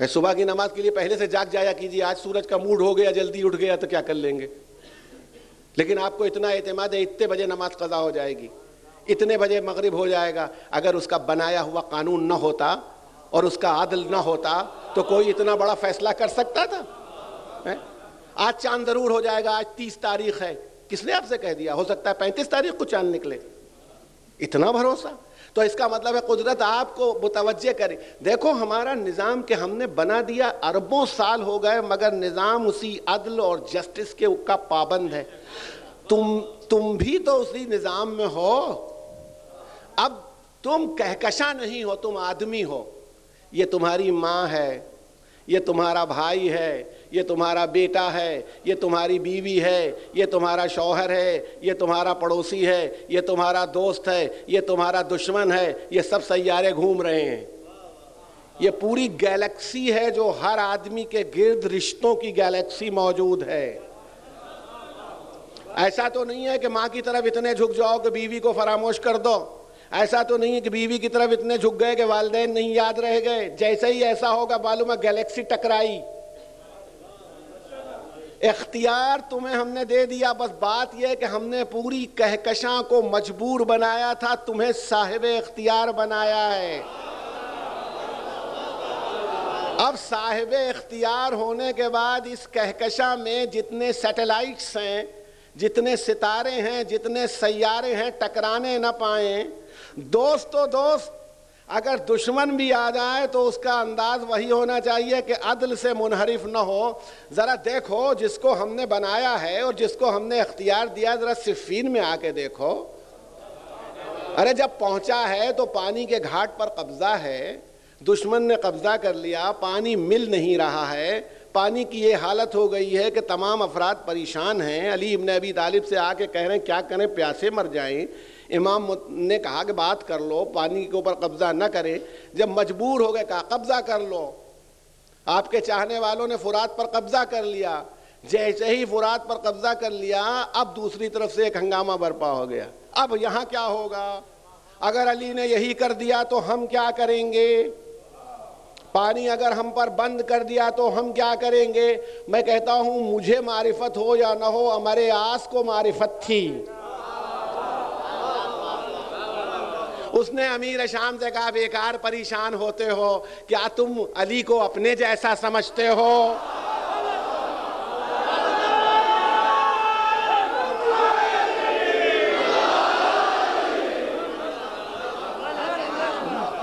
صبح کی نماز کے لیے پہلے سے جاگ جایا کیجیے، آج سورج کا موڈ ہو گیا، جلدی اٹھ گیا تو کیا کر لیں گے. لیکن آپ کو اتنا اعتماد ہے اتنے بجے نماز قضا ہو جائے گی، اتنے بجے مغرب ہو جائے گا. اگر اس کا بنایا ہوا قانون نہ ہوتا اور اس کا عدل نہ ہوتا تو کوئی اتنا بڑا فیصلہ کر سکتا تھا؟ آج چاند ضرور ہو جائے گا، آج 30 تاریخ ہے. کس نے آپ سے کہہ دیا؟ ہو سکتا ہے 35 تاریخ کو چاند نکلے. اتنا بھروسہ. تو اس کا مطلب ہے قدرت آپ کو متوجہ کرے. دیکھو ہمارا نظام کہ ہم نے بنا دیا، اربوں سال ہو گئے مگر نظام اسی عدل اور جسٹس کے کا پابند ہے. تم بھی تو اسی نظام میں ہو. اب تم کہکشاں نہیں ہو، تم آدمی ہو. یہ تمہاری ماں ہے، یہ تمہارا بھائی ہے، یہ تمہارا بیٹا ہے، یہ تمہاری بیوی ہے، یہ تمہارا شوہر ہے، یہ تمہارا پڑوسی ہے، یہ تمہارا دوست ہے، یہ تمہارا دشمن ہے. یہ سب سیارے گھوم رہے ہیں. یہ پوری گیلیکسی ہے جو ہر آدمی کے گرد رشتوں کی گیلیکسی موجود ہے. ایسا تو نہیں ہے کہ ماں کی طرف اتنے جھک جاؤ کہ بیوی کو فراموش کر دو. ایسا تو نہیں ہے کہ بیوی کی طرف اتنے جھک گئے کہ والدین نہیں یاد رہ گئے. جیسے ہی ایسا ہوگا معلوم ہے گیلیکسی ٹکرائی. اختیار تمہیں ہم نے دے دیا، بس بات یہ ہے کہ ہم نے پوری کہکشاں کو مجبور بنایا تھا، تمہیں صاحب اختیار بنایا ہے. اب صاحب اختیار ہونے کے بعد اس کہکشاں میں جتنے سیٹلائٹس ہیں، جتنے ستارے ہیں، جتنے سیارے ہیں، ٹکرانے نہ پائیں. دوست تو دوست، اگر دشمن بھی آ جائے تو اس کا انداز وہی ہونا چاہیے کہ عدل سے منحرف نہ ہو. ذرا دیکھو جس کو ہم نے بنایا ہے اور جس کو ہم نے اختیار دیا، ذرا صفین میں آ کے دیکھو. ارے جب پہنچا ہے تو پانی کے گھاٹ پر قبضہ ہے، دشمن نے قبضہ کر لیا، پانی مل نہیں رہا ہے. پانی کی یہ حالت ہو گئی ہے کہ تمام افراد پریشان ہیں. علی ابن ابی طالب سے آ کے کہہ رہے ہیں کیا کریں، پیاسے مر جائیں. امام نے کہا کہ بات کر لو، پانی کے اوپر قبضہ نہ کریں. جب مجبور ہو گئے کہا قبضہ کر لو. آپ کے چاہنے والوں نے فرات پر قبضہ کر لیا. جیسے ہی فرات پر قبضہ کر لیا، اب دوسری طرف سے ایک ہنگامہ برپا ہو گیا. اب یہاں کیا ہوگا؟ اگر علی نے یہی کر دیا تو ہم کیا کریں گے؟ پانی اگر ہم پر بند کر دیا تو ہم کیا کریں گے؟ میں کہتا ہوں مجھے معرفت ہو یا نہ ہو، ہمارے آس کو معرفت تھی. اس نے امیر شام سے کہا بیکار پریشان ہوتے ہو، کیا تم علی کو اپنے جیسا سمجھتے ہو؟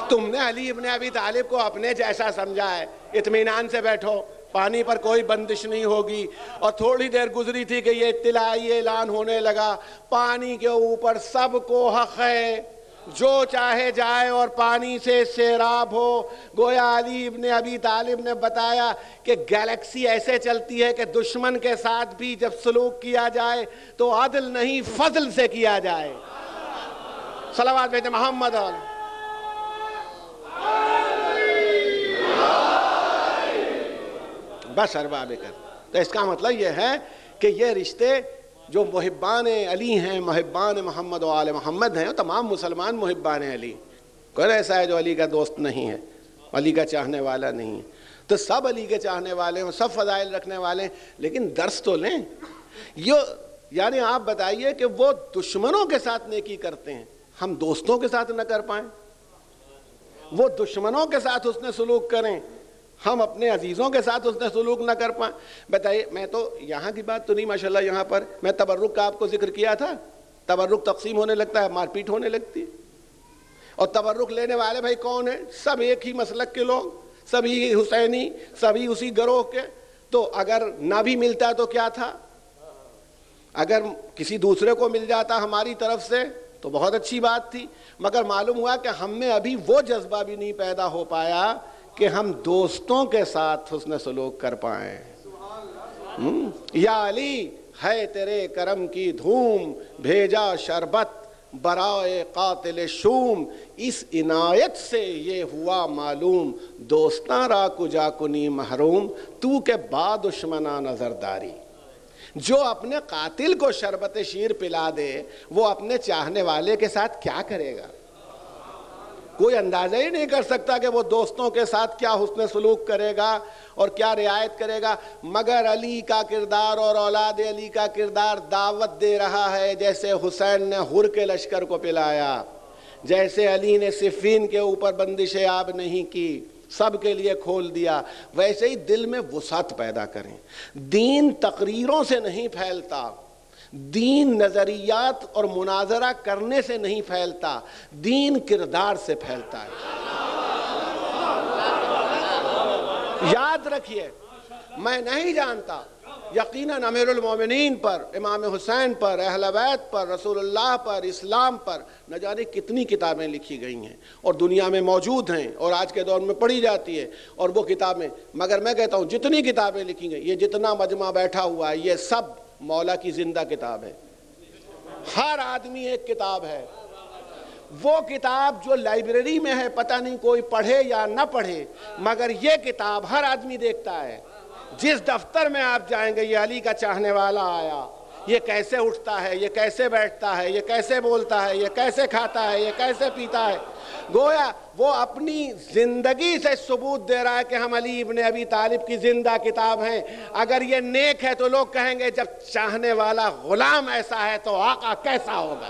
تم نے علی ابن ابی طالب کو اپنے جیسا سمجھا ہے. اطمینان سے بیٹھو، پانی پر کوئی بندش نہیں ہوگی. اور تھوڑی دیر گزری تھی کہ یہ اطلاعی اعلان ہونے لگا، پانی کے اوپر سب کو حق ہے، جو چاہے جائے اور پانی سے سیراب ہو. گویا علی ابن ابی طالب نے بتایا کہ گیلیکسی ایسے چلتی ہے کہ دشمن کے ساتھ بھی جب سلوک کیا جائے تو عدل نہیں فضل سے کیا جائے. صلوات بھیجیں محمد علیہ. بس ارباب کر. تو اس کا مطلب یہ ہے کہ یہ رشتے جو محبان علی ہیں، محبان محمد و آل محمد ہیں، تمام مسلمان محبان علی. کوئی ایسا ہے جو علی کا دوست نہیں ہے، علی کا چاہنے والا نہیں ہے. تو سب علی کے چاہنے والے ہیں، سب فضائل رکھنے والے ہیں، لیکن درس تو لیں. یعنی آپ بتائیے کہ وہ دشمنوں کے ساتھ نیکی کرتے ہیں، ہم دوستوں کے ساتھ نہ کر پائیں. وہ دشمنوں کے ساتھ اس نے سلوک کریں، ہم اپنے عزیزوں کے ساتھ اس نے سلوک نہ کر پائیں. بتائیے، میں تو یہاں کی بات تو نہیں، ماشاءاللہ یہاں پر میں تبرک کا آپ کو ذکر کیا تھا. تبرک تقسیم ہونے لگتا ہے، مار پیٹ ہونے لگتی ہے. اور تبرک لینے والے بھائی کون ہیں؟ سب ایک ہی مسلک کے لوگ، سبھی حسینی، سبھی اسی گروہ کے. تو اگر نہ بھی ملتا تو کیا تھا؟ اگر کسی دوسرے کو مل جاتا ہماری طرف سے تو بہت اچھی بات تھی. مگر معلوم ہوا کہ ہم میں ابھی وہ جذبہ بھی نہیں پیدا ہو پایا کہ ہم دوستوں کے ساتھ حسن سلوک کر پائیں. یا علی ہے تیرے کرم کی دھوم، بھیجا شربت برائے قاتل شوم. اس عنایت سے یہ ہوا معلوم، دوستاں را کجا کنی محروم. تو کہ با دشمنا نظرداری. جو اپنے قاتل کو شربت شیر پلا دے وہ اپنے چاہنے والے کے ساتھ کیا کرے گا؟ کوئی اندازہ ہی نہیں کر سکتا کہ وہ دوستوں کے ساتھ کیا حسن سلوک کرے گا اور کیا رعایت کرے گا. مگر علی کا کردار اور اولاد علی کا کردار دعوت دے رہا ہے. جیسے حسین نے حر کے لشکر کو پلایا، جیسے علی نے صفین کے اوپر بندش آب نہیں کی، سب کے لیے کھول دیا، ویسے ہی دل میں وسعت پیدا کریں. دین تقریروں سے نہیں پھیلتا، دین نظریات اور مناظرہ کرنے سے نہیں پھیلتا، دین کردار سے پھیلتا ہے۔ یاد رکھیے، میں نہیں جانتا، یقیناً امیر المومنین پر، امام حسین پر، اہل بیت پر، رسول اللہ پر، اسلام پر نہ جانے کتنی کتابیں لکھی گئی ہیں اور دنیا میں موجود ہیں اور آج کے دور میں پڑھی جاتی ہے، اور وہ کتابیں، مگر میں کہتا ہوں جتنی کتابیں لکھی گئی، یہ جتنا مجمع بیٹھا ہوا ہے، یہ سب مولا کی زندہ کتاب ہے۔ ہر آدمی ایک کتاب ہے، وہ کتاب جو لائبریری میں ہے پتہ نہیں کوئی پڑھے یا نہ پڑھے، مگر یہ کتاب ہر آدمی دیکھتا ہے۔ جس دفتر میں آپ جائیں گے، یہ علی کا چاہنے والا آیا، یہ کیسے اٹھتا ہے، یہ کیسے بیٹھتا ہے، یہ کیسے بولتا ہے، یہ کیسے کھاتا ہے، یہ کیسے پیتا ہے، گویا وہ اپنی زندگی سے ثبوت دے رہا ہے کہ ہم علی ابن ابی طالب کی زندہ کتاب ہیں۔ اگر یہ نیک ہے تو لوگ کہیں گے جب چاہنے والا غلام ایسا ہے تو آقا کیسا ہوگا۔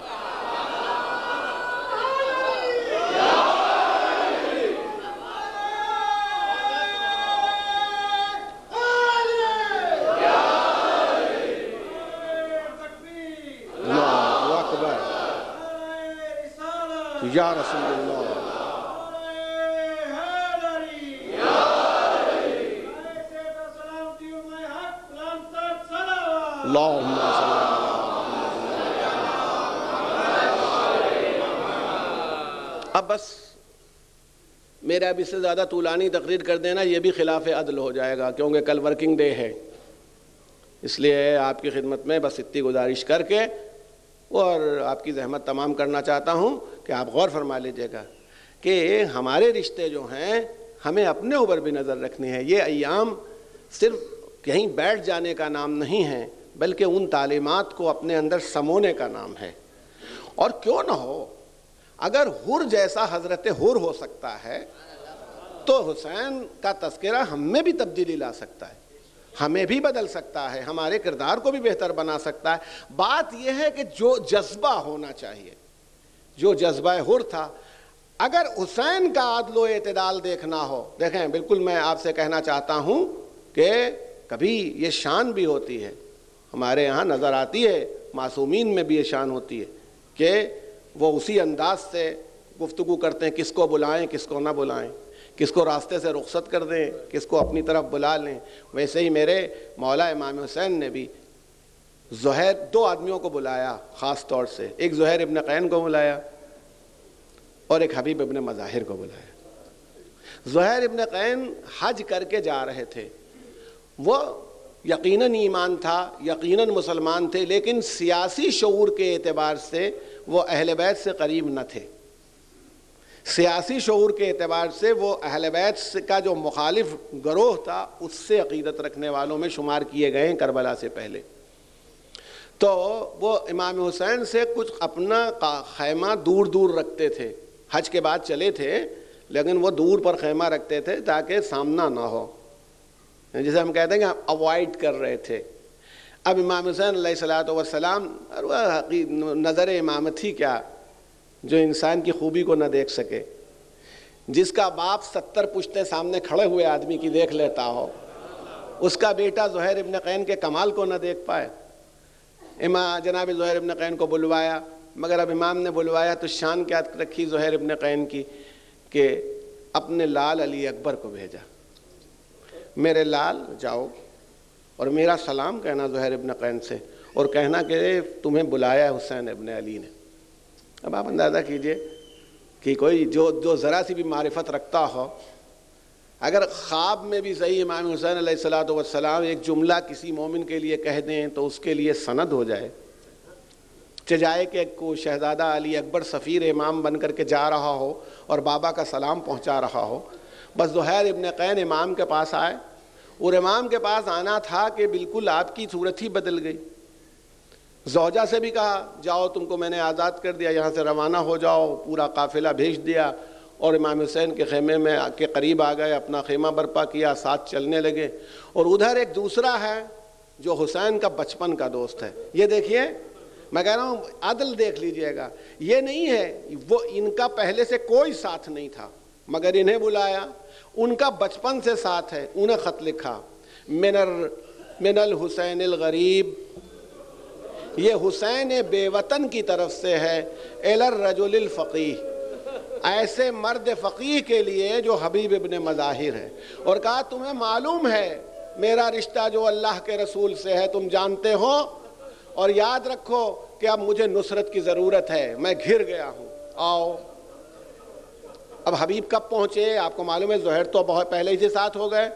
یا رسول اللہ، اللہم صلی اللہ۔ اب بس میرا اب اس سے زیادہ طولانی تقریر کر دینا یہ بھی خلاف عدل ہو جائے گا، کیونکہ کل ورکنگ ڈے ہے، اس لیے آپ کی خدمت میں بس اتنی گزارش کر کے اور آپ کی زحمت تمام کرنا چاہتا ہوں کہ آپ غور فرما لیجئے گا کہ ہمارے رشتے جو ہیں ہمیں اپنے اوپر بھی نظر رکھنی ہے۔ یہ ایام صرف کہیں بیٹھ جانے کا نام نہیں ہے، بلکہ ان تعلیمات کو اپنے اندر سمونے کا نام ہے۔ اور کیوں نہ ہو، اگر حر جیسا حضرت حر ہو سکتا ہے تو حسین کا تذکرہ ہم میں بھی تبدیلی لا سکتا ہے، ہمیں بھی بدل سکتا ہے، ہمارے کردار کو بھی بہتر بنا سکتا ہے۔ بات یہ ہے کہ جو جذبہ ہونا چاہیے، جو جذبہ حر تھا، اگر حسین کا عدل و اعتدال دیکھنا ہو، دیکھیں بالکل میں آپ سے کہنا چاہتا ہوں کہ کبھی یہ شان بھی ہوتی ہے، ہمارے یہاں نظر آتی ہے، معصومین میں بھی یہ شان ہوتی ہے کہ وہ اسی انداز سے گفتگو کرتے ہیں، کس کو بلائیں کس کو نہ بلائیں، کس کو راستے سے رخصت کر دیں کس کو اپنی طرف بلا لیں۔ ویسے ہی میرے مولا امام حسین نے بھی زہیر، دو آدمیوں کو بلایا خاص طور سے، ایک زہیر ابن قین کو بلایا اور ایک حبیب ابن مظاہر کو بلایا۔ زہیر ابن قین حج کر کے جا رہے تھے، وہ یقیناً ایمان تھا، یقیناً مسلمان تھے، لیکن سیاسی شعور کے اعتبار سے وہ اہل بیت سے قریب نہ تھے۔ سیاسی شعور کے اعتبار سے وہ اہل بیت کا جو مخالف گروہ تھا اس سے عقیدت رکھنے والوں میں شمار کیے گئے ہیں کربلا سے پہلے۔ تو وہ امام حسین سے کچھ اپنا خیمہ دور دور رکھتے تھے، حج کے بعد چلے تھے لیکن وہ دور پر خیمہ رکھتے تھے تاکہ سامنا نہ ہو، جسے ہم کہتے ہیں کہ ہم اوائڈ کر رہے تھے۔ اب امام حسین علیہ الصلوۃ والسلام، نظر امامت ہی کیا جو انسان کی خوبی کو نہ دیکھ سکے، جس کا باپ 70 پشتے سامنے کھڑے ہوئے آدمی کی دیکھ لیتا ہو، اس کا بیٹا زہیر ابن قین کے کمال کو نہ دیکھ پائے۔ جناب زہیر ابن قین کو بلوایا، مگر اب امام نے بلوایا تو شان کیا رکھی زہیر ابن قین کی کہ اپنے لال علی اکبر کو بھیجا، میرے لال جاؤ اور میرا سلام کہنا زہیر ابن قین سے، اور کہنا کہ تمہیں بلایا ہے حسین ابن علی نے۔ اب آپ اندازہ کیجئے کہ کوئی جو ذرا سی بھی معرفت رکھتا ہو، اگر خواب میں بھی صحیح امام حسین علیہ الصلوۃ والسلام ایک جملہ کسی مومن کے لیے کہہ دیں تو اس کے لیے سند ہو جائے، چجائے کہ شہزادہ علی اکبر سفیر امام بن کر کے جا رہا ہو اور بابا کا سلام پہنچا رہا ہو۔ بس زہیر ابن قین امام کے پاس آئے، اور امام کے پاس آنا تھا کہ بالکل آپ کی صورت ہی بدل گئی۔ زوجہ سے بھی کہا جاؤ تم کو میں نے آزاد کر دیا، یہاں سے روانہ ہو جاؤ، پورا قافلہ بھیج دیا، اور امام حسین کے خیمے میں کے قریب آ گئے، اپنا خیمہ برپا کیا، ساتھ چلنے لگے۔ اور ادھر ایک دوسرا ہے جو حسین کا بچپن کا دوست ہے۔ یہ دیکھیے، میں کہہ رہا ہوں عدل دیکھ لیجئے گا، یہ نہیں ہے وہ ان کا پہلے سے کوئی ساتھ نہیں تھا مگر انہیں بلایا، ان کا بچپن سے ساتھ ہے، انہیں خط لکھا، من الحسین الغریب یہ حسین بے وطن کی طرف سے ہے، الی الرجل الفقیہ، ایسے مرد فقیہ کے لیے جو حبیب ابن مظاہر ہے، اور کہا تمہیں معلوم ہے میرا رشتہ جو اللہ کے رسول سے ہے، تم جانتے ہو، اور یاد رکھو کہ اب مجھے نصرت کی ضرورت ہے، میں گھر گیا ہوں، آؤ۔ اب حبیب کب پہنچے؟ آپ کو معلوم ہے زہیر تو بہت پہلے ہی سے ساتھ ہو گئے،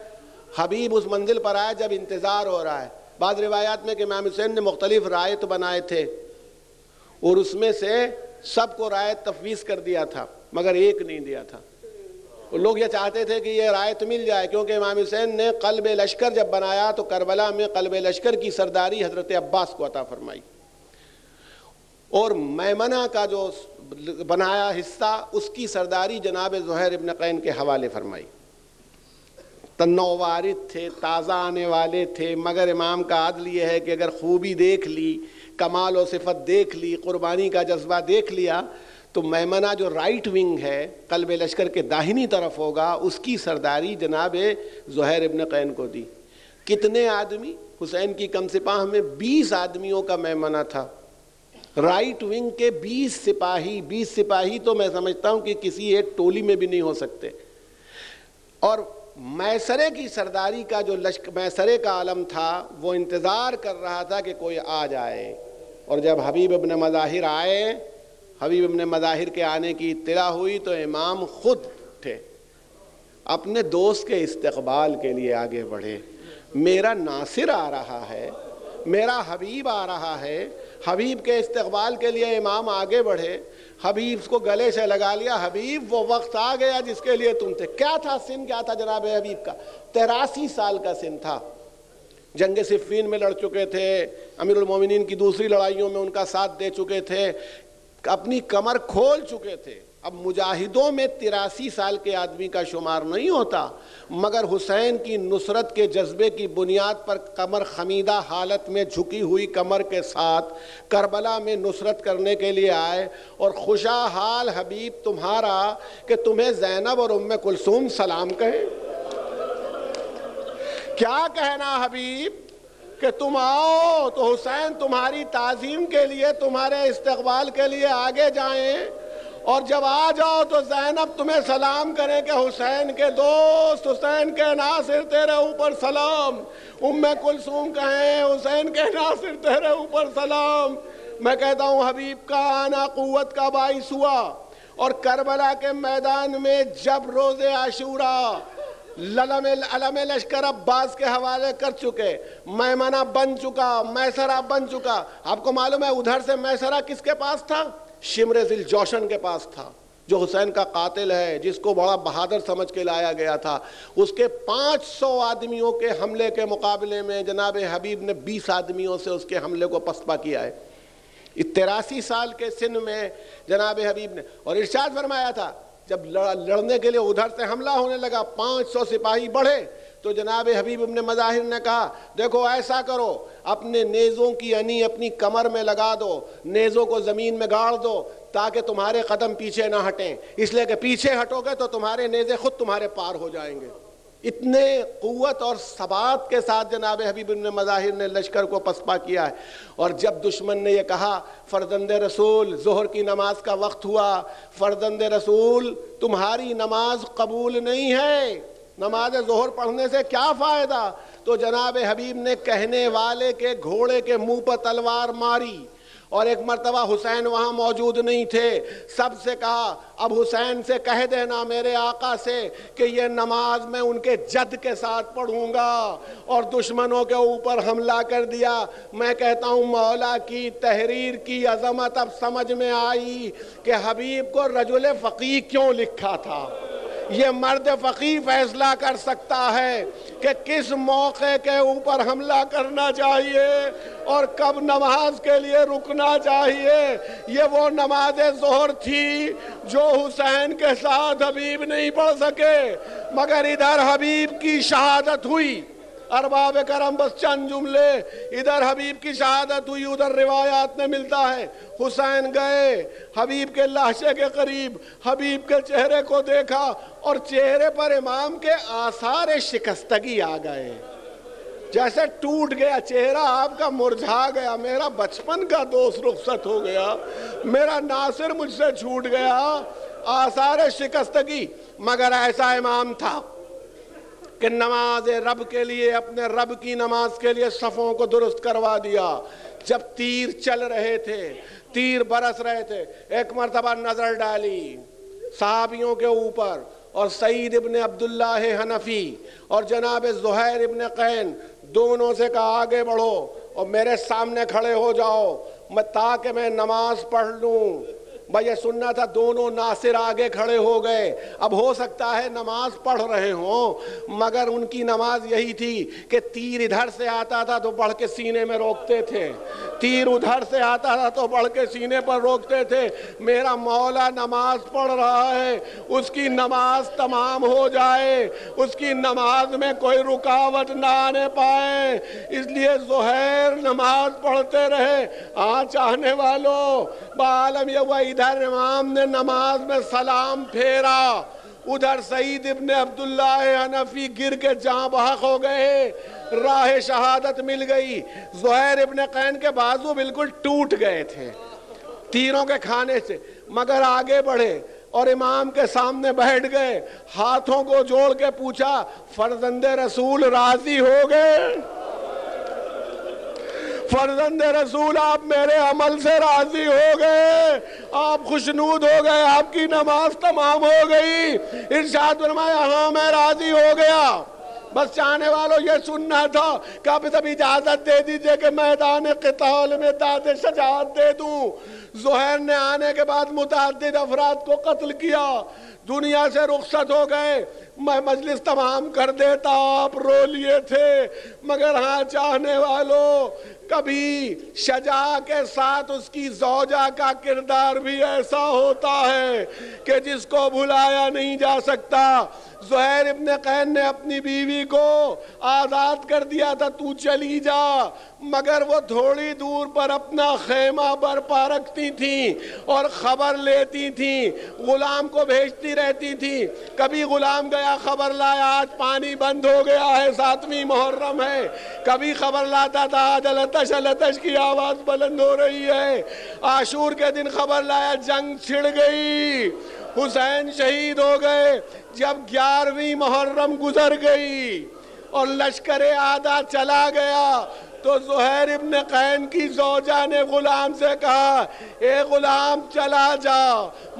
حبیب اس منزل پر آئے جب انتظار ہو رہا ہے۔ بعض روایات میں کہ امام حسین نے مختلف رائت بنائے تھے اور اس میں سے سب کو رائت تفویض کر دیا تھا مگر ایک نہیں دیا تھا۔ لوگ یہ چاہتے تھے کہ یہ رائت مل جائے، کیونکہ امام حسین نے قلب لشکر جب بنایا تو کربلا میں قلب لشکر کی سرداری حضرت عباس کو عطا فرمائی، اور میمنہ کا جو بنایا حصہ اس کی سرداری جناب زہیر ابن قین کے حوالے فرمائی۔ نووارد تھے، تازہ آنے والے تھے، مگر امام کا عدل یہ ہے کہ اگر خوبی دیکھ لی، کمال و صفت دیکھ لی، قربانی کا جذبہ دیکھ لیا، تو میمنہ جو رائٹ ونگ ہے قلب لشکر کے داہنی طرف ہوگا، اس کی سرداری جناب زہیر ابن قین کو دی۔ کتنے آدمی؟ حسین کی کم سپاہ میں 20 آدمیوں کا میمنہ تھا، رائٹ ونگ کے 20 سپاہی۔ 20 سپاہی تو میں سمجھتا ہوں کہ کسی ایک ٹولی میں بھی نہیں ہو سکتے، اور میسرے کی سرداری کا جو میسرے کا علم تھا وہ انتظار کر رہا تھا کہ کوئی آ جائے، اور جب حبیب ابن مظاہر آئے، حبیب ابن مظاہر کے آنے کی اطلاع ہوئی تو امام خود اٹھے، اپنے دوست کے استقبال کے لیے آگے بڑھے۔ میرا ناصر آ رہا ہے، میرا حبیب آ رہا ہے، حبیب کے استقبال کے لیے امام آگے بڑھے، حبیب کو گلے سے لگا لیا۔ حبیب وہ وقت آ گیا جس کے لیے تم تھے۔ کیا تھا سن؟ کیا تھا جناب حبیب کا؟ 83 سال کا سن تھا، جنگ صفین میں لڑ چکے تھے، امیر المومنین کی دوسری لڑائیوں میں ان کا ساتھ دے چکے تھے، اپنی کمر کھول چکے تھے۔ اب مجاہدوں میں 83 سال کے آدمی کا شمار نہیں ہوتا، مگر حسین کی نصرت کے جذبے کی بنیاد پر کمر خمیدہ حالت میں جھکی ہوئی کمر کے ساتھ کربلا میں نصرت کرنے کے لیے آئے، اور خوشا حال حبیب تمہارا کہ تمہیں زینب اور ام کلثوم سلام کہیں۔ کیا کہنا حبیب کہ تم آؤ تو حسین تمہاری تعظیم کے لیے، تمہارے استقبال کے لیے آگے جائیں، اور جب آ جاؤ تو زینب تمہیں سلام کریں کہ حسین کے دوست، حسین کے ناصر تیرے اوپر سلام، ام کلثوم کہیں حسین کے ناصر تیرے اوپر سلام۔ میں کہتا ہوں حبیب کا آنا قوت کا باعث ہوا، اور کربلا کے میدان میں جب روز عاشوراء علم لشکر عباس کے حوالے کر چکے، میمنہ بن چکا، میسرہ بن چکا۔ آپ کو معلوم ہے ادھر سے میسرہ کس کے پاس تھا؟ شمر ذی الجوشن کے پاس تھا، جو حسین کا قاتل ہے، جس کو بڑا بہادر سمجھ کے لایا گیا تھا۔ اس کے 500 آدمیوں کے حملے کے مقابلے میں جناب حبیب نے 20 آدمیوں سے اس کے حملے کو پسپا کیا ہے۔ 83 سال کے سن میں جناب حبیب نے، اور ارشاد فرمایا تھا جب لڑنے کے لیے ادھر سے حملہ ہونے لگا، 500 سپاہی بڑھے، تو جناب حبیب ابن مظاہر نے کہا دیکھو ایسا کرو، اپنے نیزوں کی انی اپنی کمر میں لگا دو، نیزوں کو زمین میں گاڑ دو تاکہ تمہارے قدم پیچھے نہ ہٹیں، اس لیے کہ پیچھے ہٹو گے تو تمہارے نیزے خود تمہارے پار ہو جائیں گے۔ اتنے قوت اور ثبات کے ساتھ جناب حبیب ابن مظاہر نے لشکر کو پسپا کیا ہے۔ اور جب دشمن نے یہ کہا فرزند رسول ظہر کی نماز کا وقت ہوا، فرزند رسول تمہاری نماز قبول نہیں ہے، نماز ظہر پڑھنے سے کیا فائدہ، تو جناب حبیب نے کہنے والے کے گھوڑے کے منہ پر تلوار ماری، اور ایک مرتبہ حسین وہاں موجود نہیں تھے، سب سے کہا اب حسین سے کہہ دینا میرے آقا سے کہ یہ نماز میں ان کے جد کے ساتھ پڑھوں گا، اور دشمنوں کے اوپر حملہ کر دیا۔ میں کہتا ہوں مولا کی تحریر کی عظمت اب سمجھ میں آئی کہ حبیب کو رجل فقیہ کیوں لکھا تھا۔ یہ مرد فقیہ فیصلہ کر سکتا ہے کہ کس موقع کے اوپر حملہ کرنا چاہیے اور کب نماز کے لیے رکنا چاہیے۔ یہ وہ نماز ظہر تھی جو حسین کے ساتھ حبیب نہیں پڑھ سکے، مگر ادھر حبیب کی شہادت ہوئی۔ ارباب کرم بس چند جملے، ادھر حبیب کی شہادت ہوئی، ادھر روایات میں ملتا ہے حسین گئے حبیب کے لاشے کے قریب، حبیب کے چہرے کو دیکھا اور چہرے پر امام کے آثار شکستگی آ گئے۔ جیسے ٹوٹ گیا چہرہ آپ کا، مرجھا گیا، میرا بچپن کا دوست رخصت ہو گیا، میرا ناصر مجھ سے چھوٹ گیا، آثار شکستگی۔ مگر ایسا امام تھا کہ نماز رب کے لیے، اپنے رب کی نماز کے لیے صفوں کو درست کروا دیا۔ جب تیر چل رہے تھے، تیر برس رہے تھے، ایک مرتبہ نظر ڈالی صحابیوں کے اوپر، اور سعید ابن عبداللہ حنفی اور جناب زہیر ابن قین دونوں سے کہا آگے بڑھو اور میرے سامنے کھڑے ہو جاؤ تاکہ میں نماز پڑھ لوں۔ بھائی یہ سننا تھا، دونوں ناصر آگے کھڑے ہو گئے۔ اب ہو سکتا ہے نماز پڑھ رہے ہوں، مگر ان کی نماز یہی تھی کہ تیر ادھر سے آتا تھا تو بڑھ کے سینے میں روکتے تھے، تیر ادھر سے آتا تھا تو بڑھ کے سینے پر روکتے تھے۔ میرا مولا نماز پڑھ رہا ہے، اس کی نماز تمام ہو جائے، اس کی نماز میں کوئی رکاوٹ نہ آنے پائے، اس لیے زہیر نماز پڑھتے رہے۔ چاہنے والوں بعالم یہ ہوا، ادھر امام نے نماز میں سلام پھیرا، ادھر سعید ابن عبداللہ حنفی گر کے جاں بحق ہو گئے، راہ شہادت مل گئی۔ زہیر ابن قین کے بازو بالکل ٹوٹ گئے تھے تیروں کے کھانے سے، مگر آگے بڑھے اور امام کے سامنے بیٹھ گئے، ہاتھوں کو جوڑ کے پوچھا فرزند رسول راضی ہو گئے؟ فرزند رسول آپ میرے عمل سے راضی ہو گئے، آپ خوشنود ہو گئے، آپ کی نماز تمام ہو گئی؟ ارشاد فرمایا ہاں میں راضی ہو گیا۔ بس چاہنے والوں یہ سننا تھا کہ آپ سب اجازت دے دیجئے کہ میدان قتال میں داد شجاعت دے دوں۔ زہیر نے آنے کے بعد متعدد افراد کو قتل کیا، دنیا سے رخصت ہو گئے، میں مجلس تمام کر دیتا، آپ رو لیے تھے، مگر ہاں چاہنے والوں کبھی شجاع کے ساتھ اس کی زوجہ کا کردار بھی ایسا ہوتا ہے کہ جس کو بھلایا نہیں جا سکتا۔ زہیر ابن قین نے اپنی بیوی کو آزاد کر دیا تھا، تو چلی جا، مگر وہ تھوڑی دور پر اپنا خیمہ برپا رکھتی تھیں اور خبر لیتی تھیں، غلام کو بھیجتی رہتی تھی۔ کبھی غلام گیا خبر لایا آج پانی بند ہو گیا ہے، 7ویں محرم ہے، کبھی خبر لاتا تھا آج لتش لتش کی آواز بلند ہو رہی ہے، عاشور کے دن خبر لایا جنگ چھڑ گئی، حسین شہید ہو گئے۔ جب 11ویں محرم گزر گئی اور لشکر آدھا چلا گیا تو زہیر ابن قین کی زوجہ نے غلام سے کہا اے غلام چلا جا،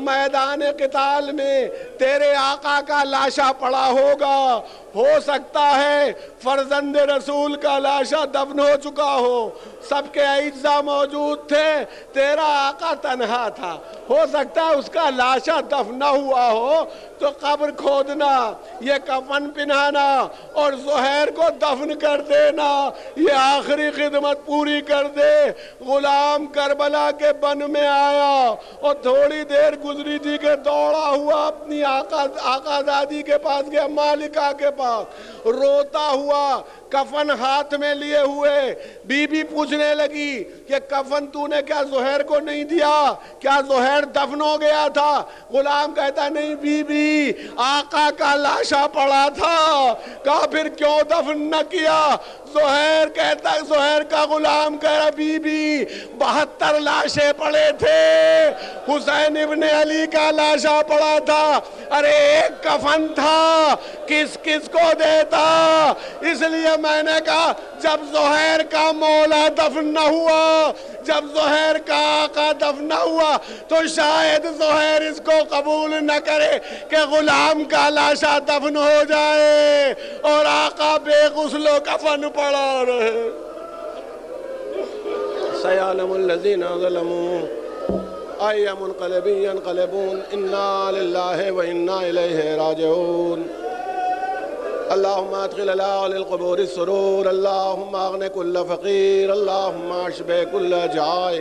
میدان قتال میں تیرے آقا کا لاشا پڑا ہوگا، ہو سکتا ہے فرزند رسول کا لاشا دفن ہو چکا ہو، سب کے اجزاء موجود تھے، تیرا آقا تنہا تھا، ہو سکتا ہے اس کا لاشا دفن نہ ہوا ہو، تو قبر کھودنا، یہ کفن پہنانا اور زہیر کو دفن کر دینا، یہ آخری خدمت پوری کر دے۔ غلام کربلا کے بن میں آیا اور تھوڑی دیر گزری تھی کہ دوڑا ہوا اپنی آقا زادی کے پاس گیا، مالکہ کے پاس، روتا ہوا کفن ہاتھ میں لیے ہوئے۔ بی بی پوچھنے لگی کہ کفن تو نے کیا زہیر کو نہیں دیا؟ کیا زہیر دفن ہو گیا تھا؟ غلام کہتا نہیں بی بی، آقا کا لاشا پڑا تھا، کہا پھر کیوں دفن نہ کیا؟ زہیر کہتا ہے، زہیر کا غلام کہہ رہا بی بی 72 لاشیں پڑے تھے، حسین ابن علی کا لاشا پڑا تھا، ارے ایک کفن تھا، کس کس کو دیتا؟ اس لیے میں نے کہا جب زہیر کا مولا دفن نہ ہوا، جب زہیر کا آقا دفن نہ ہوا تو شاید زہیر اس کو قبول نہ کرے کہ غلام کا لاشا دفن ہو جائے اور آقا بے غسل و کفن پڑا رہے۔ سَيَعْلَمُ الَّذِينَ ظَلَمُوا أَيَّ مُنْقَلَبٍ يَنْقَلِبُونَ إِنَّا لِلَّهِ وَإِنَّا إِلَيْهِ راجعون۔ اللهم ادخل على أهل القبور السرور، اللهم اغن كل فقير، اللهم اشبع كل جائع،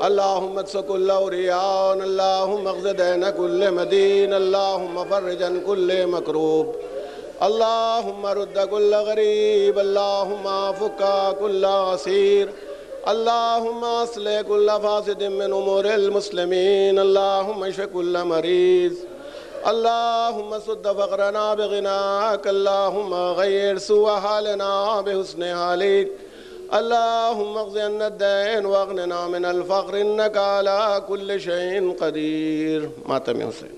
اللهم اكس كل عريان، اللهم اغز دين كل مدين، اللهم فرج عن كل مكروب، اللهم رد كل غريب، اللهم فك كل اسير، اللهم اصلح كل فاسد من امور المسلمين، اللهم اشف كل مريض، اللهم سد فقرنا بغناك، اللهم غير سوء حالنا بحسن حالك، اللهم اقض عنا الدين واغننا من الفقر انك على كل شيء قدير. ماتم حسین.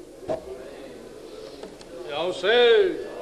یا حسین.